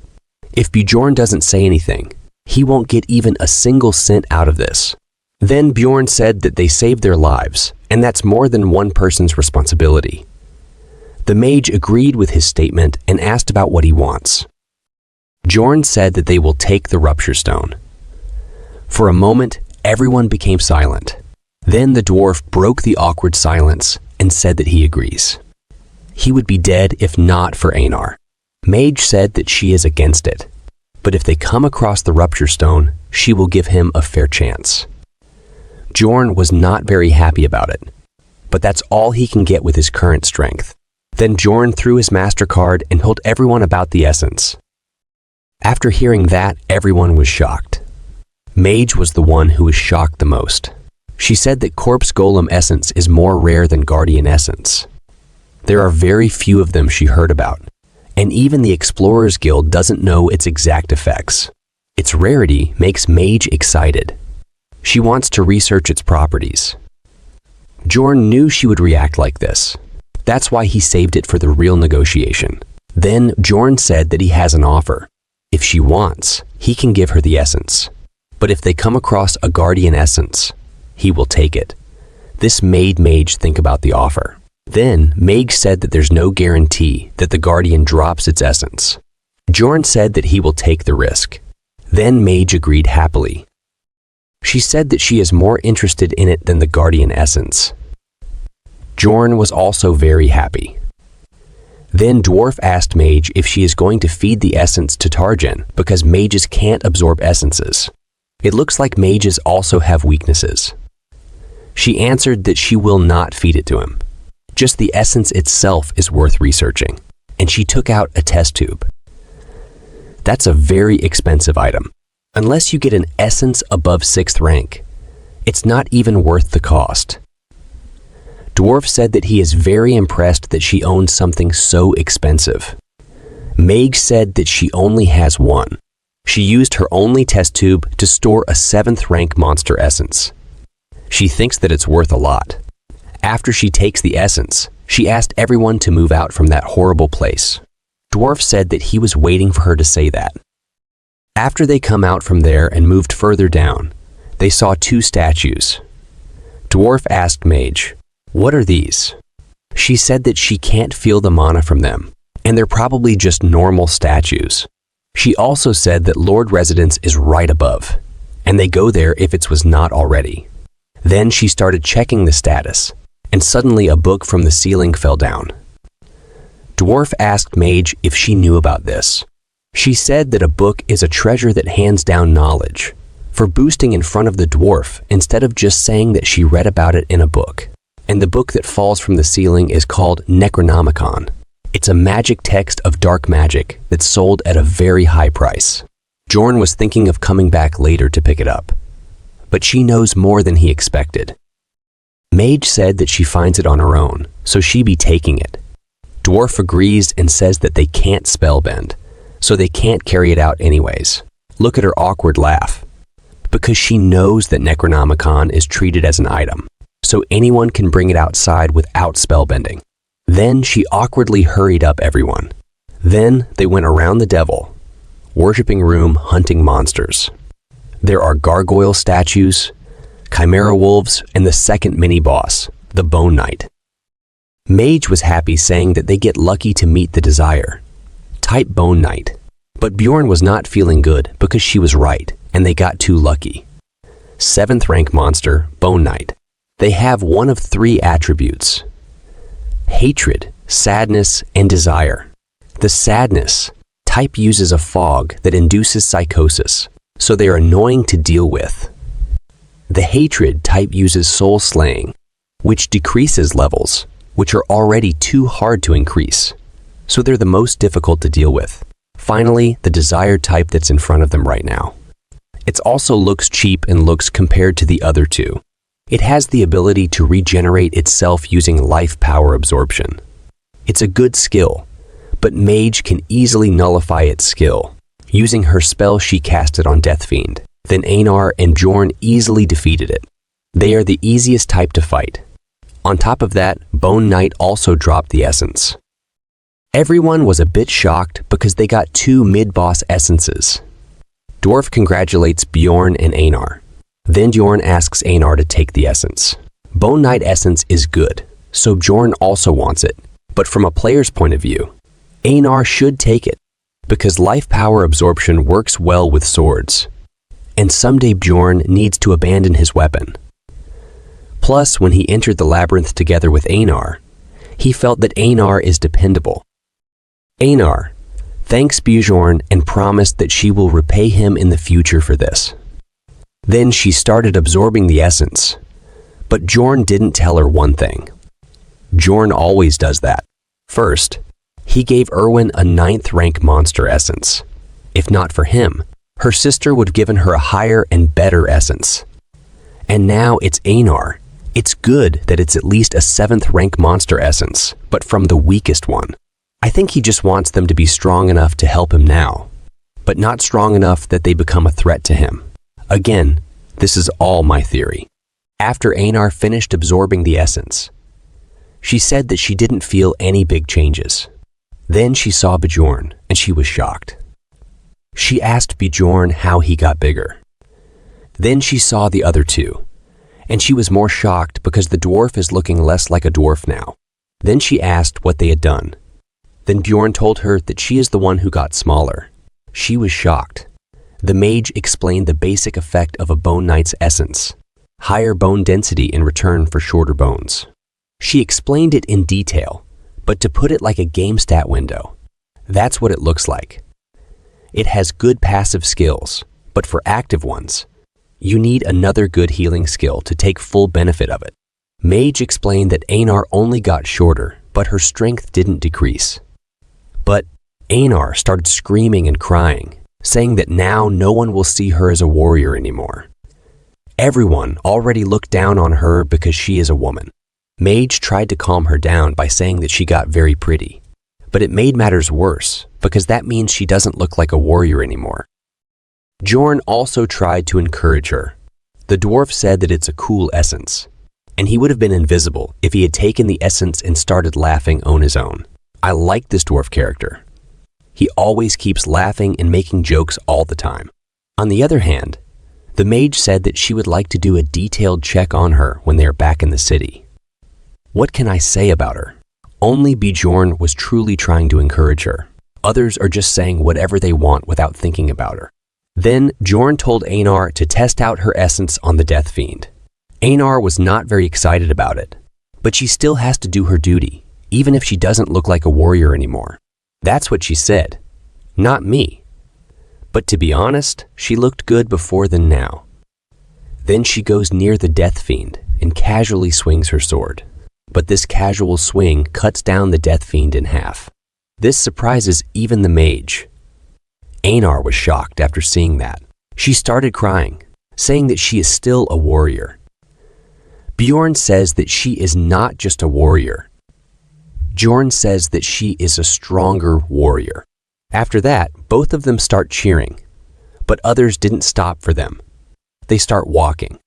If Bjorn doesn't say anything, he won't get even a single cent out of this. Then Bjorn said that they saved their lives, and that's more than one person's responsibility. The mage agreed with his statement and asked about what he wants. Bjorn said that they will take the rupture stone. For a moment, everyone became silent. Then the dwarf broke the awkward silence and said that he agrees. He would be dead if not for Einar. Mage said that she is against it, but if they come across the rupture stone, she will give him a fair chance. Bjorn was not very happy about it, but that's all he can get with his current strength. Then Bjorn threw his MasterCard and told everyone about the essence. After hearing that, everyone was shocked. Mage was the one who was shocked the most. She said that Corpse Golem essence is more rare than Guardian essence. There are very few of them she heard about, and even the Explorers Guild doesn't know its exact effects. Its rarity makes Mage excited. She wants to research its properties. Bjorn knew she would react like this. That's why he saved it for the real negotiation. Then Bjorn said that he has an offer. If she wants, he can give her the essence. But if they come across a Guardian essence, he will take it. This made Mage think about the offer. Then Mage said that there's no guarantee that the Guardian drops its essence. Bjorn said that he will take the risk. Then Mage agreed happily. She said that she is more interested in it than the guardian essence. Bjorn was also very happy. Then Dwarf asked Mage if she is going to feed the essence to Tarjan because mages can't absorb essences. It looks like mages also have weaknesses. She answered that she will not feed it to him. Just the essence itself is worth researching, and she took out a test tube. That's a very expensive item. Unless you get an essence above 6th rank, it's not even worth the cost. Dwarf said that he is very impressed that she owns something so expensive. Mage said that she only has one. She used her only test tube to store a 7th rank monster essence. She thinks that it's worth a lot. After she takes the essence, she asked everyone to move out from that horrible place. Dwarf said that he was waiting for her to say that. After they come out from there and moved further down, they saw 2 statues. Dwarf asked Mage, "What are these?" She said that she can't feel the mana from them, and they're probably just normal statues. She also said that Lord Residence is right above, and they go there if it was not already. Then she started checking the status, and suddenly a book from the ceiling fell down. Dwarf asked Mage if she knew about this. She said that a book is a treasure that hands down knowledge, for boosting in front of the dwarf instead of just saying that she read about it in a book. And the book that falls from the ceiling is called Necronomicon. It's a magic text of dark magic that's sold at a very high price. Bjorn was thinking of coming back later to pick it up, but she knows more than he expected. Mage said that she finds it on her own, so she be taking it. Dwarf agrees and says that they can't spellbend, so they can't carry it out anyways. Look at her awkward laugh. Because she knows that Necronomicon is treated as an item, so anyone can bring it outside without spellbending. Then she awkwardly hurried up everyone. Then they went around the devil, worshipping room hunting monsters. There are gargoyle statues, chimera wolves, and the second mini-boss, the Bone Knight. Mage was happy saying that they get lucky to meet the desire. Type Bone Knight. But Bjorn was not feeling good because she was right, and they got too lucky. 7th rank monster, Bone Knight. They have one of 3 attributes: hatred, sadness, and desire. The sadness type uses a fog that induces psychosis, so they are annoying to deal with. The hatred type uses soul slaying, which decreases levels, which are already too hard to increase, so they're the most difficult to deal with. Finally, the desire type that's in front of them right now. It also looks cheap and looks compared to the other 2. It has the ability to regenerate itself using life power absorption. It's a good skill, but Mage can easily nullify its skill. Using her spell, she cast it on Death Fiend. Then Einar and Bjorn easily defeated it. They are the easiest type to fight. On top of that, Bone Knight also dropped the essence. Everyone was a bit shocked because they got 2 mid-boss essences. Dwarf congratulates Bjorn and Einar. Then Bjorn asks Einar to take the essence. Bone Knight essence is good, so Bjorn also wants it. But from a player's point of view, Einar should take it, because life power absorption works well with swords. And someday Bjorn needs to abandon his weapon. Plus, when he entered the labyrinth together with Einar, he felt that Einar is dependable. Einar thanks Bjorn and promised that she will repay him in the future for this. Then she started absorbing the essence, but Bjorn didn't tell her one thing. Bjorn always does that. First, he gave Erwin a 9th rank monster essence. If not for him, her sister would have given her a higher and better essence. And now it's Einar. It's good that it's at least a 7th rank monster essence, but from the weakest one. I think he just wants them to be strong enough to help him now, but not strong enough that they become a threat to him. Again, this is all my theory. After Einar finished absorbing the essence, she said that she didn't feel any big changes. Then she saw Bjorn, and she was shocked. She asked Bjorn how he got bigger. Then she saw the other 2, and she was more shocked because the dwarf is looking less like a dwarf now. Then she asked what they had done. Then Bjorn told her that she is the one who got smaller. She was shocked. The mage explained the basic effect of a bone knight's essence, higher bone density in return for shorter bones. She explained it in detail, but to put it like a game stat window, that's what it looks like. It has good passive skills, but for active ones, you need another good healing skill to take full benefit of it. Mage explained that Einar only got shorter, but her strength didn't decrease. But Einar started screaming and crying, saying that now no one will see her as a warrior anymore. Everyone already looked down on her because she is a woman. Mage tried to calm her down by saying that she got very pretty, but it made matters worse because that means she doesn't look like a warrior anymore. Jorn also tried to encourage her. The dwarf said that it's a cool essence, and he would have been invisible if he had taken the essence and started laughing on his own. I like this dwarf character. He always keeps laughing and making jokes all the time. On the other hand, the mage said that she would like to do a detailed check on her when they are back in the city. What can I say about her? Only Bjorn was truly trying to encourage her. Others are just saying whatever they want without thinking about her. Then Jorn told Einar to test out her essence on the Death Fiend. Einar was not very excited about it, but she still has to do her duty, even if she doesn't look like a warrior anymore. That's what she said, not me. But to be honest, she looked good before than now. Then she goes near the Death Fiend and casually swings her sword. But this casual swing cuts down the Death Fiend in half. This surprises even the mage. Einar was shocked after seeing that. She started crying, saying that she is still a warrior. Bjorn says that she is not just a warrior. Jorn says that she is a stronger warrior. After that, both of them start cheering, but others didn't stop for them. They start walking.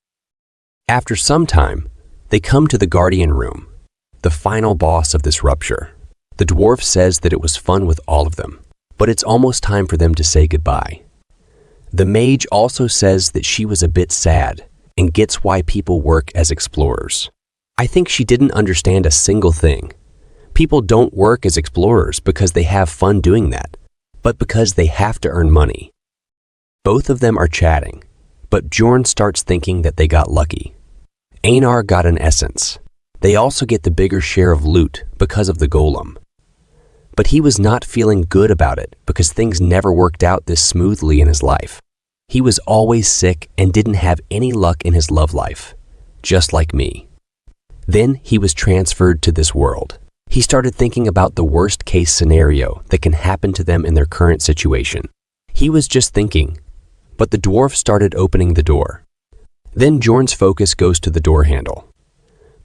After some time, they come to the Guardian Room, the final boss of this rupture. The dwarf says that it was fun with all of them, but it's almost time for them to say goodbye. The mage also says that she was a bit sad and gets why people work as explorers. I think she didn't understand a single thing. People don't work as explorers because they have fun doing that, but because they have to earn money. Both of them are chatting, but Bjorn starts thinking that they got lucky. Einar got an essence. They also get the bigger share of loot because of the golem. But he was not feeling good about it because things never worked out this smoothly in his life. He was always sick and didn't have any luck in his love life, just like me. Then he was transferred to this world. He started thinking about the worst case scenario that can happen to them in their current situation. He was just thinking, but the dwarf started opening the door. Then Bjorn's focus goes to the door handle.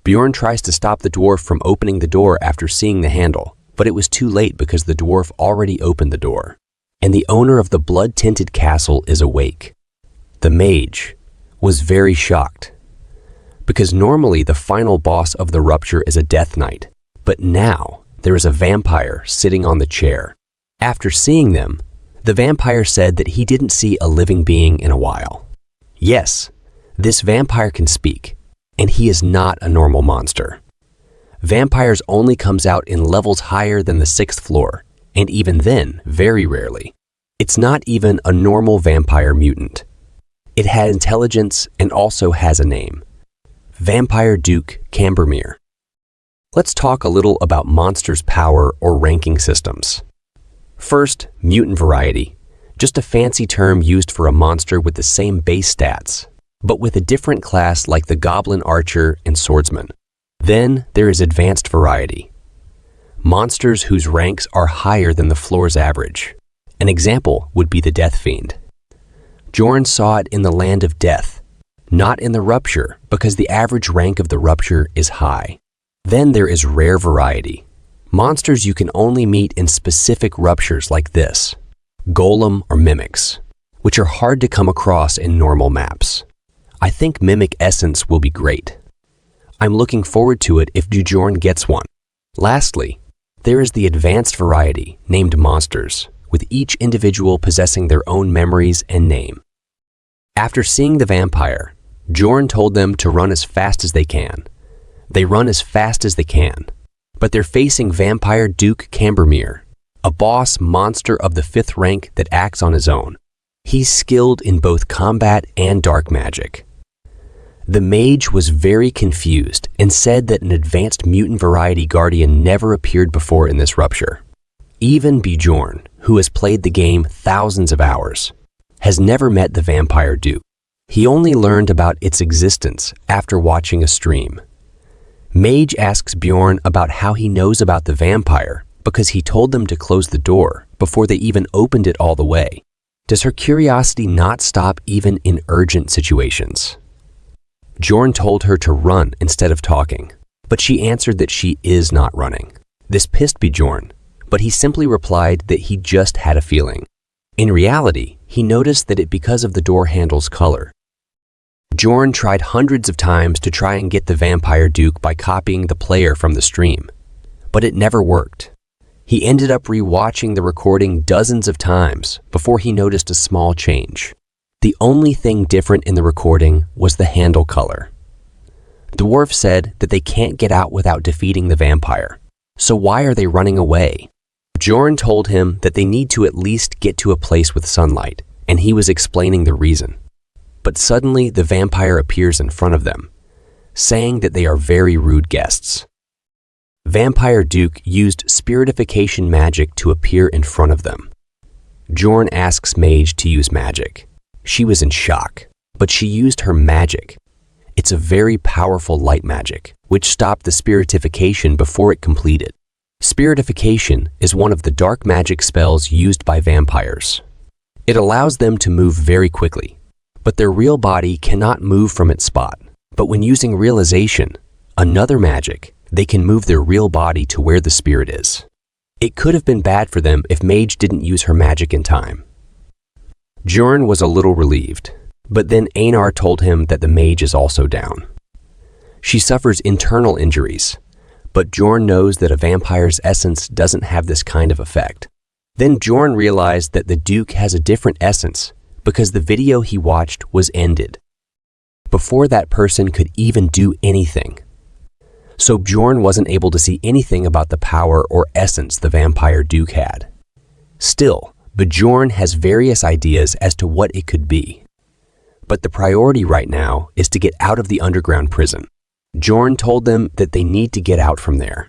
Bjorn tries to stop the dwarf from opening the door after seeing the handle, but it was too late because the dwarf already opened the door. And the owner of the blood-tinted castle is awake. The mage was very shocked, because normally the final boss of the rupture is a death knight, but now there is a vampire sitting on the chair. After seeing them, the vampire said that he didn't see a living being in a while. Yes, this vampire can speak, and he is not a normal monster. Vampires only comes out in levels higher than the 6th floor, and even then, very rarely. It's not even a normal vampire mutant. It had intelligence and also has a name. Vampire Duke Cambermere. Let's talk a little about monsters' power or ranking systems. First, mutant variety, just a fancy term used for a monster with the same base stats, but with a different class like the Goblin Archer and Swordsman. Then there is advanced variety, monsters whose ranks are higher than the floor's average. An example would be the Death Fiend. Jorn saw it in the Land of Death, not in the Rupture because the average rank of the Rupture is high. Then there is rare variety, monsters you can only meet in specific ruptures like this, Golem or Mimics, which are hard to come across in normal maps. I think Mimic Essence will be great. I'm looking forward to it if Bjorn gets one. Lastly, there is the advanced variety named monsters, with each individual possessing their own memories and name. After seeing the vampire, Jorn told them to run as fast as they can. They run as fast as they can, but they're facing Vampire Duke Cambermere, a boss monster of the 5th rank that acts on his own. He's skilled in both combat and dark magic. The mage was very confused and said that an advanced mutant variety guardian never appeared before in this rupture. Even Bjorn, who has played the game thousands of hours, has never met the Vampire Duke. He only learned about its existence after watching a stream. Mage asks Bjorn about how he knows about the vampire because he told them to close the door before they even opened it all the way. Does her curiosity not stop even in urgent situations? Bjorn told her to run instead of talking, but she answered that she is not running. This pissed Bjorn, but he simply replied that he just had a feeling. In reality, he noticed that it because of the door handle's color. Bjorn tried hundreds of times to try and get the Vampire Duke by copying the player from the stream, but it never worked. He ended up re-watching the recording dozens of times before he noticed a small change. The only thing different in the recording was the handle color. The dwarf said that they can't get out without defeating the vampire, so why are they running away? Bjorn told him that they need to at least get to a place with sunlight, and he was explaining the reason. But suddenly the vampire appears in front of them, saying that they are very rude guests. Vampire Duke used spiritification magic to appear in front of them. Bjorn asks Mage to use magic. She was in shock, but she used her magic. It's a very powerful light magic, which stopped the spiritification before it completed. Spiritification is one of the dark magic spells used by vampires. It allows them to move very quickly, but their real body cannot move from its spot. But when using realization, another magic, they can move their real body to where the spirit is. It could have been bad for them if Mage didn't use her magic in time. Bjorn was a little relieved, but then Einar told him that the mage is also down. She suffers internal injuries, but Bjorn knows that a vampire's essence doesn't have this kind of effect. Then Bjorn realized that the Duke has a different essence because the video he watched was ended before that person could even do anything. So Bjorn wasn't able to see anything about the power or essence the Vampire Duke had. Still, Bjorn has various ideas as to what it could be. But the priority right now is to get out of the underground prison. Bjorn told them that they need to get out from there.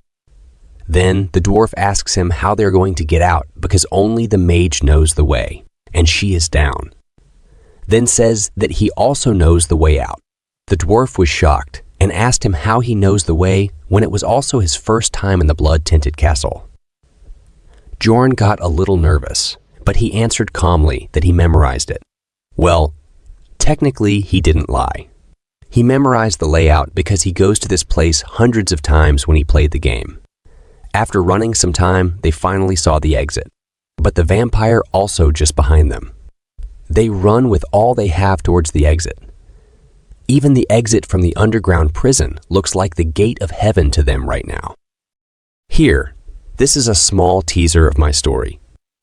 Then the dwarf asks him how they're going to get out because only the mage knows the way, and she is down. Then says that he also knows the way out. The dwarf was shocked and asked him how he knows the way when it was also his first time in the blood-tinted castle. Bjorn got a little nervous, but he answered calmly that he memorized it. Well, technically he didn't lie. He memorized the layout because he goes to this place hundreds of times when he played the game. After running some time, they finally saw the exit, but the vampire also just behind them. They run with all they have towards the exit. Even the exit from the underground prison looks like the gate of heaven to them right now. Here, this is a small teaser of my story,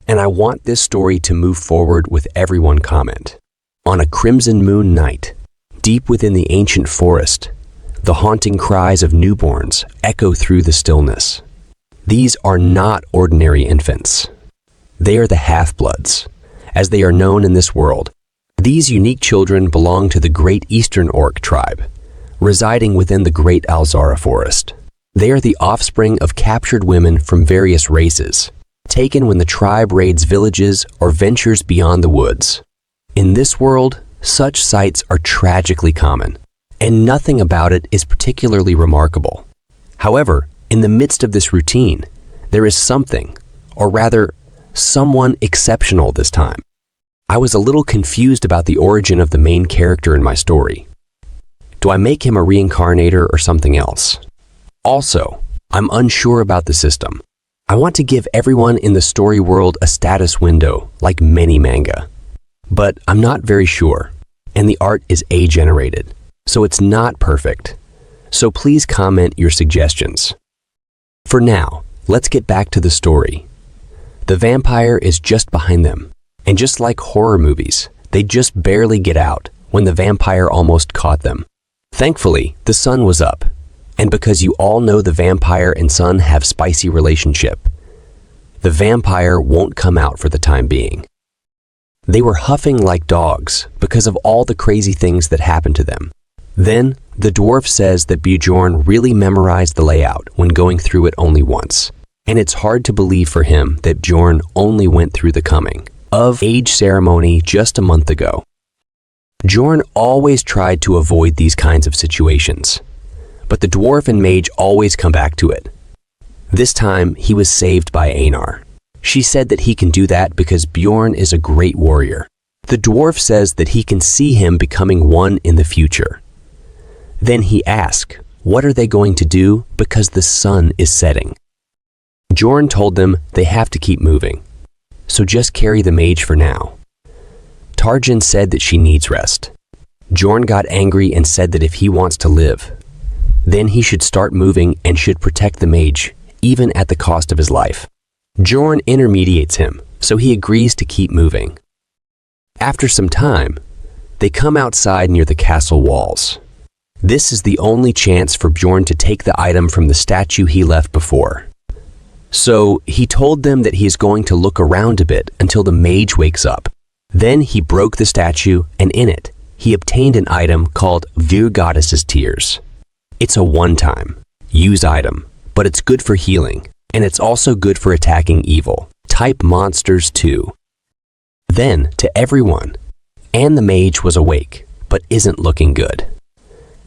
and I want this story to move forward with everyone comment. On a crimson moon night, deep within the ancient forest, the haunting cries of newborns echo through the stillness. These are not ordinary infants. They are the half-bloods, as they are known in this world. These unique children belong to the Great Eastern Orc tribe, residing within the Great Alzara forest. They are the offspring of captured women from various races, taken when the tribe raids villages or ventures beyond the woods. In this world, such sights are tragically common, and nothing about it is particularly remarkable. However, in the midst of this routine, there is something, or rather, someone exceptional this time. I was a little confused about the origin of the main character in my story. Do I make him a reincarnator or something else? Also, I'm unsure about the system. I want to give everyone in the story world a status window, like many manga. But I'm not very sure, and the art is AI-generated, so it's not perfect. So please comment your suggestions. For now, let's get back to the story. The vampire is just behind them, and just like horror movies, they just barely get out when the vampire almost caught them. Thankfully, the sun was up, and because you all know the vampire and sun have spicy relationship, the vampire won't come out for the time being. They were huffing like dogs because of all the crazy things that happened to them. Then, the dwarf says that Bjorn really memorized the layout when going through it only once. And it's hard to believe for him that Bjorn only went through the coming of age ceremony just a month ago. Bjorn always tried to avoid these kinds of situations, but the dwarf and mage always come back to it. This time, he was saved by Einar. She said that he can do that because Bjorn is a great warrior. The dwarf says that he can see him becoming one in the future. Then he asks, what are they going to do because the sun is setting? Bjorn told them they have to keep moving, so just carry the mage for now. Tarjan said that she needs rest. Bjorn got angry and said that if he wants to live, then he should start moving and should protect the mage, even at the cost of his life. Bjorn intermediates him, so he agrees to keep moving. After some time, they come outside near the castle walls. This is the only chance for Bjorn to take the item from the statue he left before. So he told them that he is going to look around a bit until the mage wakes up. Then he broke the statue, and in it, he obtained an item called Vir Goddess's Tears. It's a one-time, use item, but it's good for healing, and it's also good for attacking evil, type monsters too. Then, to everyone, and the mage was awake, but isn't looking good.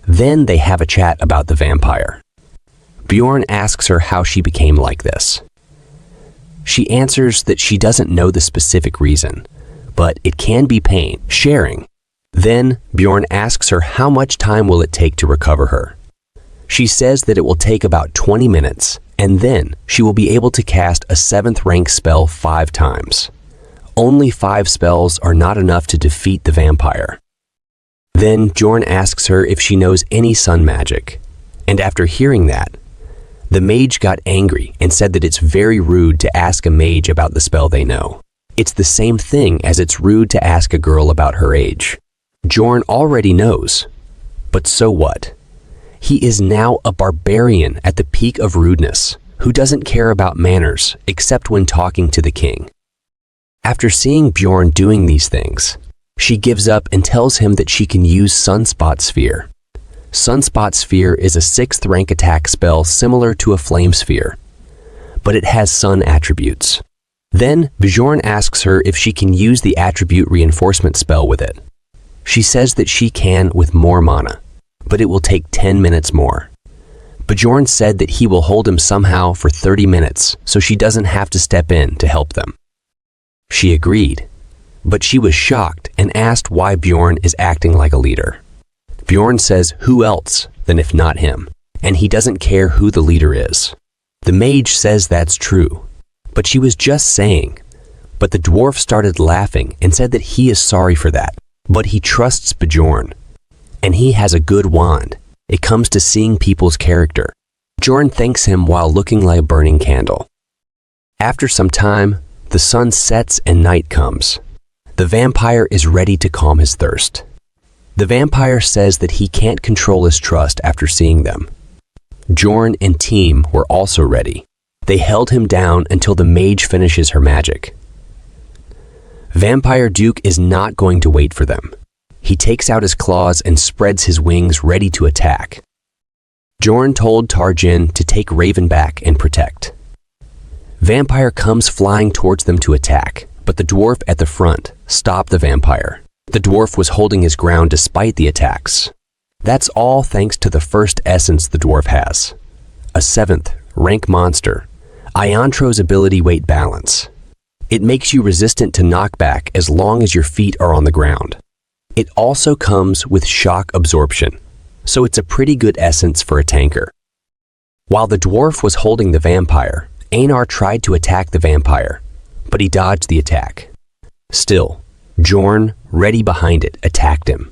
Then they have a chat about the vampire. Bjorn asks her how she became like this. She answers that she doesn't know the specific reason, but it can be pain, sharing. Then Bjorn asks her how much time will it take to recover her. She says that it will take about 20 minutes, and then she will be able to cast a 7th rank spell 5 times. Only 5 spells are not enough to defeat the vampire. Then Bjorn asks her if she knows any sun magic, and after hearing that, the mage got angry and said that it's very rude to ask a mage about the spell they know. It's the same thing as it's rude to ask a girl about her age. Bjorn already knows, but so what? He is now a barbarian at the peak of rudeness, who doesn't care about manners except when talking to the king. After seeing Bjorn doing these things, she gives up and tells him that she can use Sunspot Sphere. Sunspot Sphere is a 6th rank attack spell similar to a Flame Sphere, but it has sun attributes. Then Bjorn asks her if she can use the attribute reinforcement spell with it. She says that she can with more mana, but it will take 10 minutes more. Bjorn said that he will hold him somehow for 30 minutes so she doesn't have to step in to help them. She agreed, but she was shocked and asked why Bjorn is acting like a leader. Bjorn says who else than if not him, and he doesn't care who the leader is. The mage says that's true, but she was just saying. But the dwarf started laughing and said that he is sorry for that, but he trusts Bjorn, and he has a good wand. It comes to seeing people's character. Bjorn thanks him while looking like a burning candle. After some time, the sun sets and night comes. The vampire is ready to calm his thirst. The vampire says that he can't control his trust after seeing them. Bjorn and team were also ready. They held him down until the mage finishes her magic. Vampire Duke is not going to wait for them. He takes out his claws and spreads his wings ready to attack. Bjorn told Tarjan to take Raven back and protect. Vampire comes flying towards them to attack, but the dwarf at the front stopped the vampire. The dwarf was holding his ground despite the attacks. That's all thanks to the first essence the dwarf has. A 7th rank monster, Iontro's ability weight balance. It makes you resistant to knockback as long as your feet are on the ground. It also comes with shock absorption, so it's a pretty good essence for a tanker. While the dwarf was holding the vampire, Einar tried to attack the vampire, but he dodged the attack. Still, Bjorn, ready behind it, attacked him.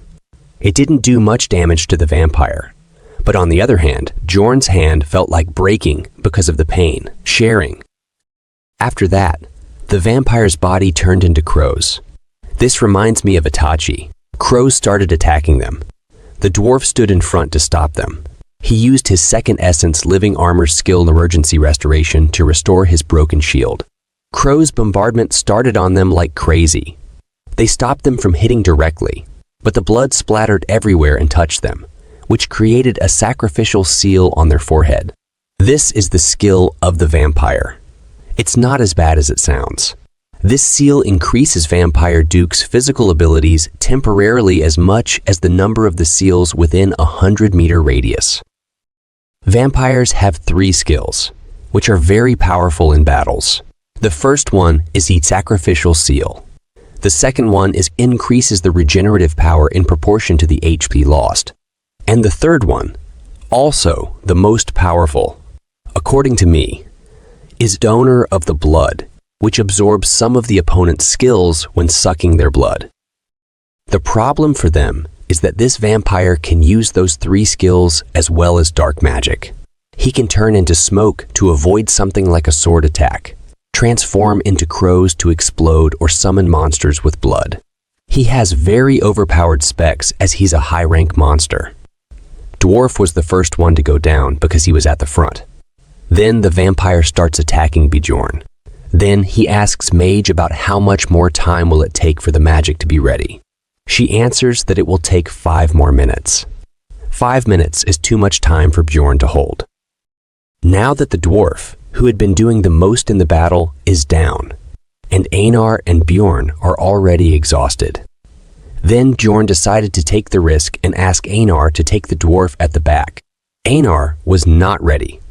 It didn't do much damage to the vampire, but on the other hand, Bjorn's hand felt like breaking because of the pain, sharing. After that, the vampire's body turned into crows. This reminds me of Itachi. Crows started attacking them. The dwarf stood in front to stop them. He used his second essence living armor skill emergency restoration to restore his broken shield. Crow's bombardment started on them like crazy. They stopped them from hitting directly, but the blood splattered everywhere and touched them, which created a sacrificial seal on their forehead. This is the skill of the vampire. It's not as bad as it sounds. This seal increases Vampire Duke's physical abilities temporarily as much as the number of the seals within a 100-meter radius. Vampires have 3 skills, which are very powerful in battles. The first one is the sacrificial seal. The second one increases the regenerative power in proportion to the HP lost. And the third one, also the most powerful, according to me, is donor of the blood, which absorbs some of the opponent's skills when sucking their blood. The problem for them is that this vampire can use those 3 skills as well as dark magic. He can turn into smoke to avoid something like a sword attack, transform into crows to explode or summon monsters with blood. He has very overpowered specs as he's a high-rank monster. Dwarf was the first one to go down because he was at the front. Then the vampire starts attacking Bjorn. Then he asks Mage about how much more time will it take for the magic to be ready. She answers that it will take 5 more minutes. 5 minutes is too much time for Bjorn to hold. Now that the dwarf, who had been doing the most in the battle, is down, and Einar and Bjorn are already exhausted. Then Bjorn decided to take the risk and ask Einar to take the dwarf at the back. Einar was not ready,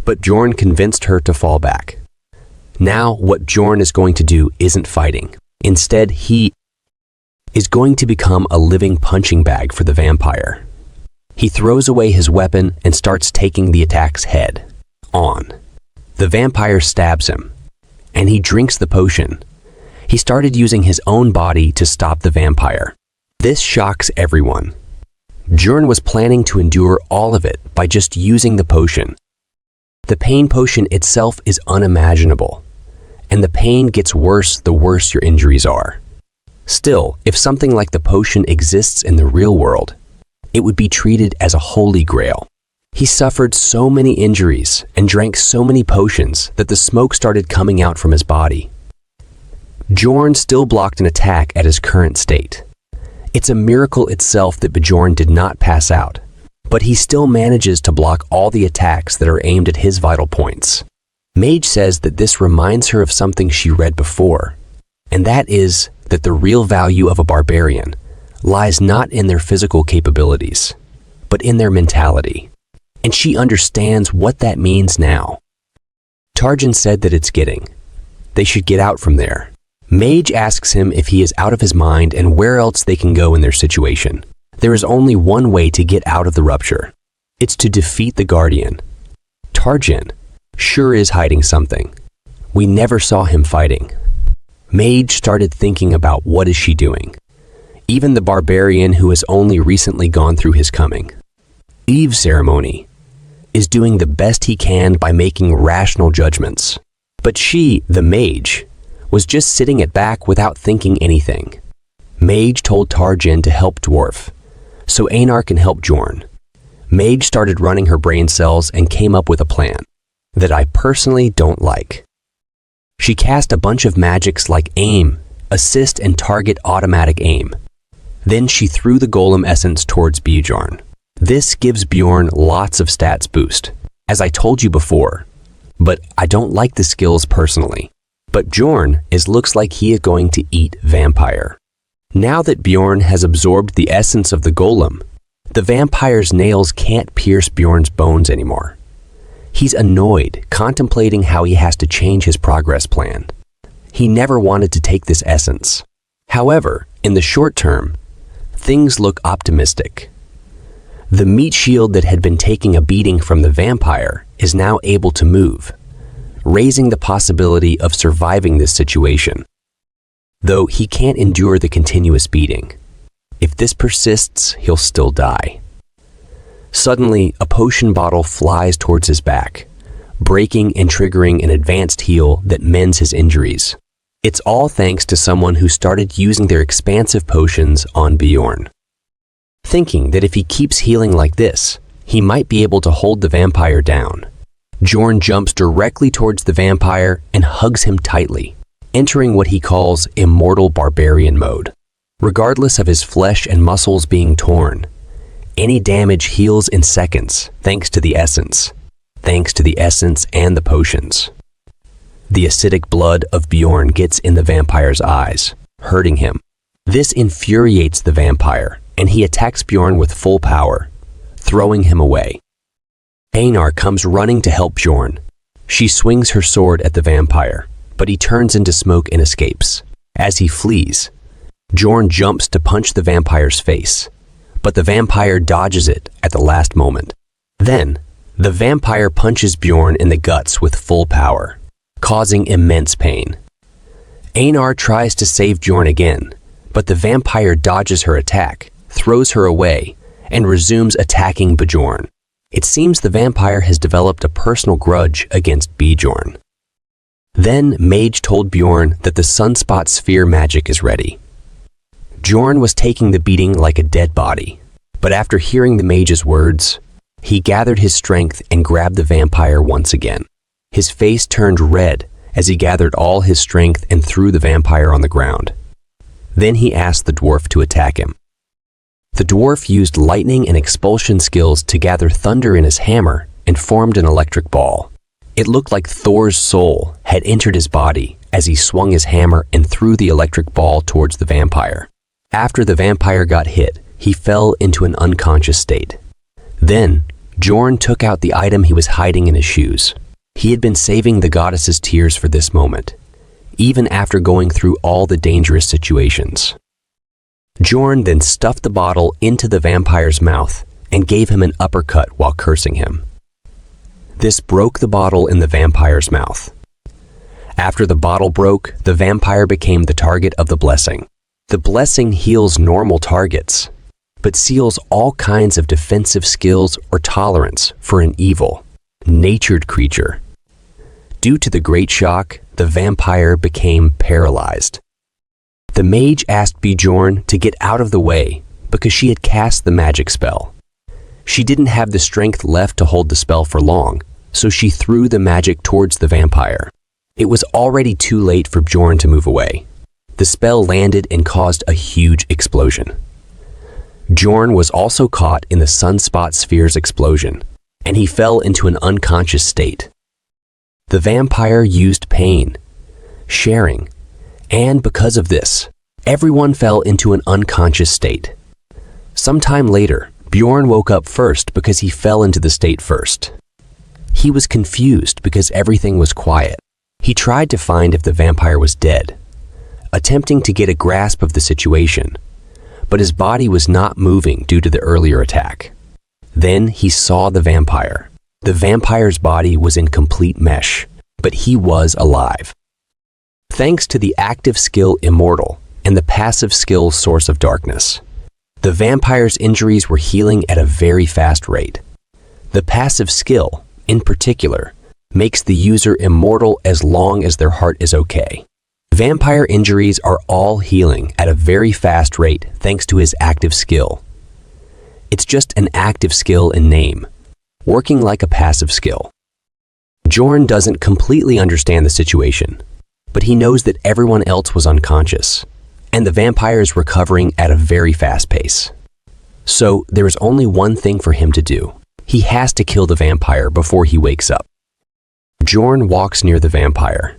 but Bjorn convinced her to fall back. Now what Bjorn is going to do isn't fighting. Instead, he is going to become a living punching bag for the vampire. He throws away his weapon and starts taking the attack's head on. The vampire stabs him, and he drinks the potion. He started using his own body to stop the vampire. This shocks everyone. Bjorn was planning to endure all of it by just using the potion. The pain potion itself is unimaginable, and the pain gets worse the worse your injuries are. Still, if something like the potion exists in the real world, it would be treated as a holy grail. He suffered so many injuries and drank so many potions that the smoke started coming out from his body. Bjorn still blocked an attack at his current state. It's a miracle itself that Bjorn did not pass out, but he still manages to block all the attacks that are aimed at his vital points. Mage says that this reminds her of something she read before, and that is that the real value of a barbarian lies not in their physical capabilities, but in their mentality. And she understands what that means now. Tarjan said that it's getting. They should get out from there. Mage asks him if he is out of his mind and where else they can go in their situation. There is only one way to get out of the rupture. It's to defeat the Guardian. Tarjan sure is hiding something. We never saw him fighting. Mage started thinking about what is she doing. Even the barbarian who has only recently gone through his coming. Eve ceremony is doing the best he can by making rational judgments. But she, the mage, was just sitting it back without thinking anything. Mage told Tarjan to help Dwarf, so Einar can help Bjorn. Mage started running her brain cells and came up with a plan that I personally don't like. She cast a bunch of magics like aim, assist, and target automatic aim. Then she threw the golem essence towards Bjorn. This gives Bjorn lots of stats boost, as I told you before, but I don't like the skills personally. But Bjorn looks like he is going to eat vampire. Now that Bjorn has absorbed the essence of the golem, the vampire's nails can't pierce Bjorn's bones anymore. He's annoyed, contemplating how he has to change his progress plan. He never wanted to take this essence. However, in the short term, things look optimistic. The meat shield that had been taking a beating from the vampire is now able to move, raising the possibility of surviving this situation. Though he can't endure the continuous beating. If this persists, he'll still die. Suddenly, a potion bottle flies towards his back, breaking and triggering an advanced heal that mends his injuries. It's all thanks to someone who started using their expansive potions on Bjorn. Thinking that if he keeps healing like this, he might be able to hold the vampire down. Bjorn jumps directly towards the vampire and hugs him tightly. entering what he calls immortal barbarian mode. Regardless of his flesh and muscles being torn, any damage heals in seconds thanks to the essence and the potions. The acidic blood of Bjorn gets in the vampire's eyes, hurting him. This infuriates the vampire, and he attacks Bjorn with full power, throwing him away. Einar comes running to help Bjorn. She swings her sword at the vampire, but he turns into smoke and escapes. As he flees, Bjorn jumps to punch the vampire's face, but the vampire dodges it at the last moment. Then, the vampire punches Bjorn in the guts with full power, causing immense pain. Einar tries to save Bjorn again, but the vampire dodges her attack, throws her away, and resumes attacking Bjorn. It seems the vampire has developed a personal grudge against Bjorn. Then Mage told Bjorn that the sunspot sphere magic is ready. Bjorn was taking the beating like a dead body, but after hearing the mage's words, he gathered his strength and grabbed the vampire once again. His face turned red as he gathered all his strength and threw the vampire on the ground. Then he asked the dwarf to attack him. The dwarf used lightning and expulsion skills to gather thunder in his hammer and formed an electric ball. It looked like Thor's soul had entered his body as he swung his hammer and threw the electric ball towards the vampire. After the vampire got hit, he fell into an unconscious state. Then, Bjorn took out the item he was hiding in his shoes. He had been saving the goddess's tears for this moment, even after going through all the dangerous situations. Bjorn then stuffed the bottle into the vampire's mouth and gave him an uppercut while cursing him. This broke the bottle in the vampire's mouth. After the bottle broke, the vampire became the target of the blessing. The blessing heals normal targets, but seals all kinds of defensive skills or tolerance for an evil, natured creature. Due to the great shock, the vampire became paralyzed. The mage asked Bjorn to get out of the way because she had cast the magic spell. She didn't have the strength left to hold the spell for long, so she threw the magic towards the vampire. It was already too late for Bjorn to move away. The spell landed and caused a huge explosion. Bjorn was also caught in the sunspot sphere's explosion, and he fell into an unconscious state. The vampire used pain, sharing, and because of this, everyone fell into an unconscious state. Sometime later, Bjorn woke up first because he fell into the state first. He was confused because everything was quiet. He tried to find if the vampire was dead, attempting to get a grasp of the situation, but his body was not moving due to the earlier attack. Then he saw the vampire. The vampire's body was in complete mesh, but he was alive. Thanks to the active skill Immortal and the passive skill Source of Darkness, the vampire's injuries were healing at a very fast rate. The passive skill, in particular, makes the user immortal as long as their heart is okay. Vampire injuries are all healing at a very fast rate thanks to his active skill. It's just an active skill in name, working like a passive skill. Bjorn doesn't completely understand the situation, but he knows that everyone else was unconscious, and the vampire is recovering at a very fast pace. So there is only one thing for him to do. He has to kill the vampire before he wakes up. Bjorn walks near the vampire.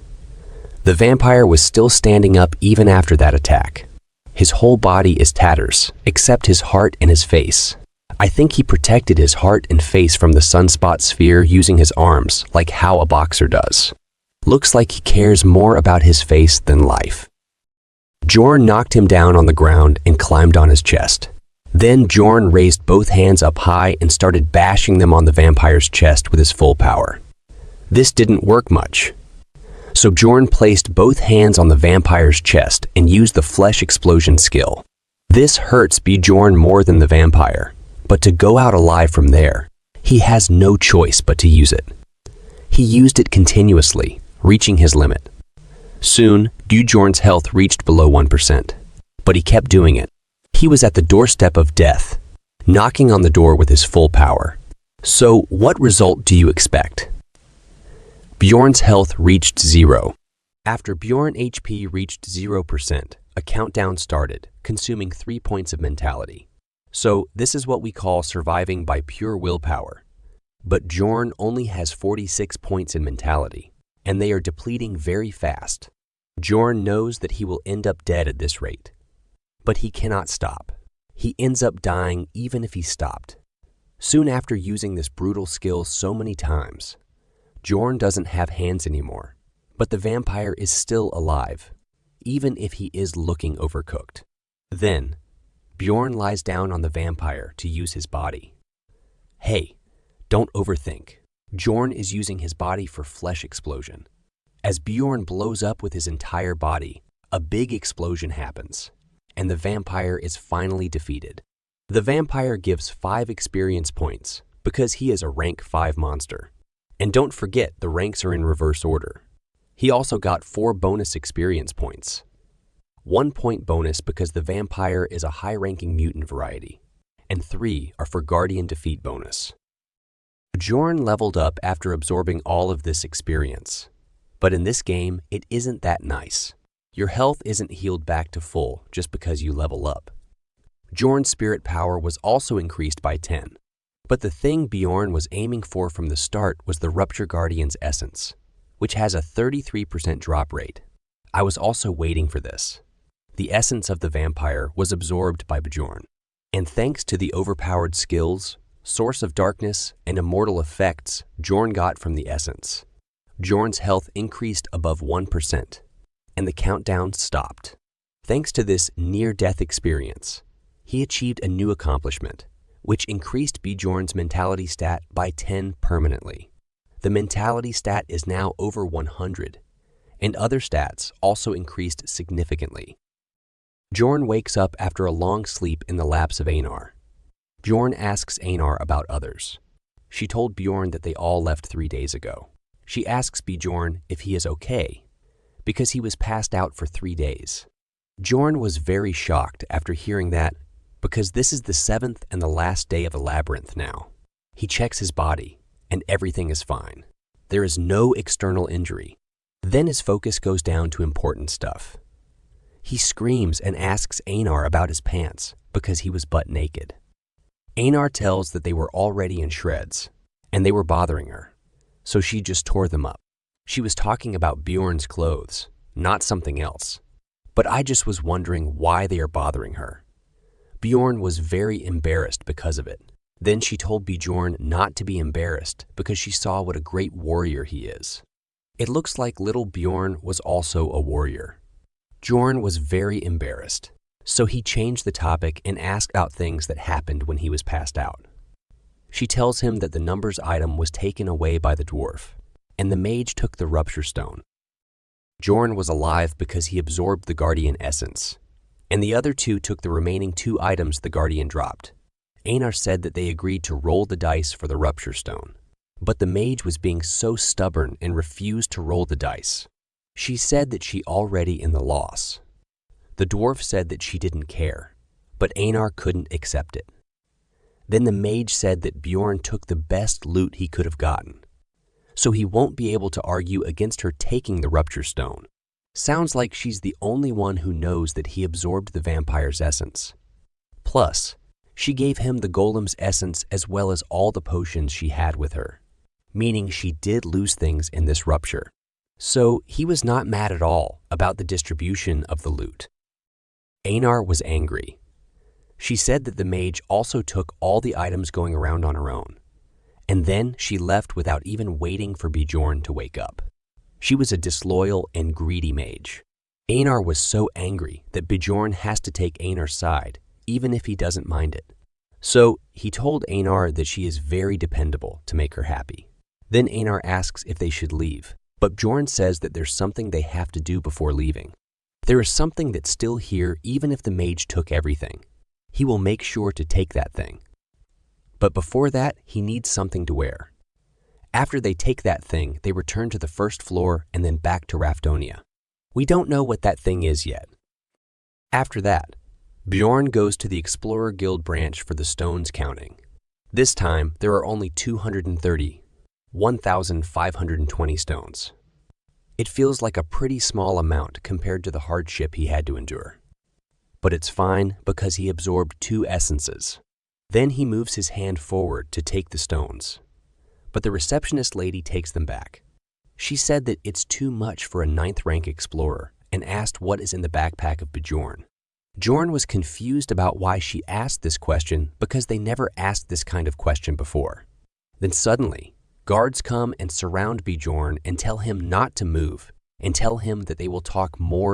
The vampire was still standing up even after that attack. His whole body is tatters, except his heart and his face. I think he protected his heart and face from the sunspot sphere using his arms, like how a boxer does. Looks like he cares more about his face than life. Bjorn knocked him down on the ground and climbed on his chest. Then Bjorn raised both hands up high and started bashing them on the vampire's chest with his full power. This didn't work much. So Bjorn placed both hands on the vampire's chest and used the flesh explosion skill. This hurts Bjorn more than the vampire, but to go out alive from there, he has no choice but to use it. He used it continuously, reaching his limit. Soon, Bjorn's health reached below 1%, but he kept doing it. He was at the doorstep of death, knocking on the door with his full power. So what result do you expect? Bjorn's health reached 0. After Bjorn HP reached 0%, a countdown started, consuming 3 points of mentality. So this is what we call surviving by pure willpower. But Bjorn only has 46 points in mentality, and they are depleting very fast. Bjorn knows that he will end up dead at this rate. But he cannot stop. He ends up dying even if he stopped. Soon after using this brutal skill so many times, Bjorn doesn't have hands anymore, but the vampire is still alive, even if he is looking overcooked. Then, Bjorn lies down on the vampire to use his body. Hey, don't overthink. Bjorn is using his body for flesh explosion. As Bjorn blows up with his entire body, a big explosion happens, and the vampire is finally defeated. The vampire gives 5 experience points because he is a rank 5 monster. And don't forget, the ranks are in reverse order. He also got 4 bonus experience points. 1 point bonus because the vampire is a high-ranking mutant variety, and 3 are for guardian defeat bonus. Bjorn leveled up after absorbing all of this experience. But in this game, it isn't that nice. Your health isn't healed back to full just because you level up. Bjorn's spirit power was also increased by 10. But the thing Bjorn was aiming for from the start was the Rupture Guardian's essence, which has a 33% drop rate. I was also waiting for this. The essence of the vampire was absorbed by Bjorn. And thanks to the overpowered skills, Source of Darkness, and immortal effects Bjorn got from the essence, Bjorn's health increased above 1%, and the countdown stopped. Thanks to this near-death experience, he achieved a new accomplishment, which increased Bjorn's mentality stat by 10 permanently. The mentality stat is now over 100, and other stats also increased significantly. Bjorn wakes up after a long sleep in the laps of Einar. Bjorn asks Einar about others. She told Bjorn that they all left 3 days ago. She asks Bjorn if he is okay, because he was passed out for 3 days. Bjorn was very shocked after hearing that, because this is the 7th and the last day of the labyrinth now. He checks his body, and everything is fine. There is no external injury. Then his focus goes down to important stuff. He screams and asks Einar about his pants because he was butt naked. Einar tells that they were already in shreds, and they were bothering her, so she just tore them up. She was talking about Bjorn's clothes, not something else. But I just was wondering why they are bothering her. Bjorn was very embarrassed because of it. Then she told Bjorn not to be embarrassed because she saw what a great warrior he is. It looks like little Bjorn was also a warrior. Bjorn was very embarrassed, so he changed the topic and asked about things that happened when he was passed out. She tells him that the numbers item was taken away by the dwarf, and the mage took the rupture stone. Bjorn was alive because he absorbed the guardian essence, and the other 2 took the remaining 2 items the guardian dropped. Einar said that they agreed to roll the dice for the rupture stone, but the mage was being so stubborn and refused to roll the dice. She said that she already in the loss. The dwarf said that she didn't care, but Einar couldn't accept it. Then the mage said that Bjorn took the best loot he could have gotten, so he won't be able to argue against her taking the rupture stone. Sounds like she's the only one who knows that he absorbed the vampire's essence. Plus, she gave him the golem's essence as well as all the potions she had with her, meaning she did lose things in this rupture. So he was not mad at all about the distribution of the loot. Einar was angry. She said that the mage also took all the items going around on her own, and then she left without even waiting for Bjorn to wake up. She was a disloyal and greedy mage. Einar was so angry that Bjorn has to take Einar's side, even if he doesn't mind it. So he told Einar that she is very dependable to make her happy. Then Einar asks if they should leave, but Bjorn says that there's something they have to do before leaving. There is something that's still here even if the mage took everything. He will make sure to take that thing. But before that, he needs something to wear. After they take that thing, they return to the first floor and then back to Rafdonia. We don't know what that thing is yet. After that, Bjorn goes to the Explorer Guild branch for the stones counting. This time, there are only 1,520 stones. It feels like a pretty small amount compared to the hardship he had to endure. But it's fine because he absorbed 2 essences. Then he moves his hand forward to take the stones. But the receptionist lady takes them back. She said that it's too much for a 9th rank explorer and asked what is in the backpack of Bjorn. Bjorn was confused about why she asked this question because they never asked this kind of question before. Then suddenly, guards come and surround Bjorn and tell him not to move and tell him that they will talk more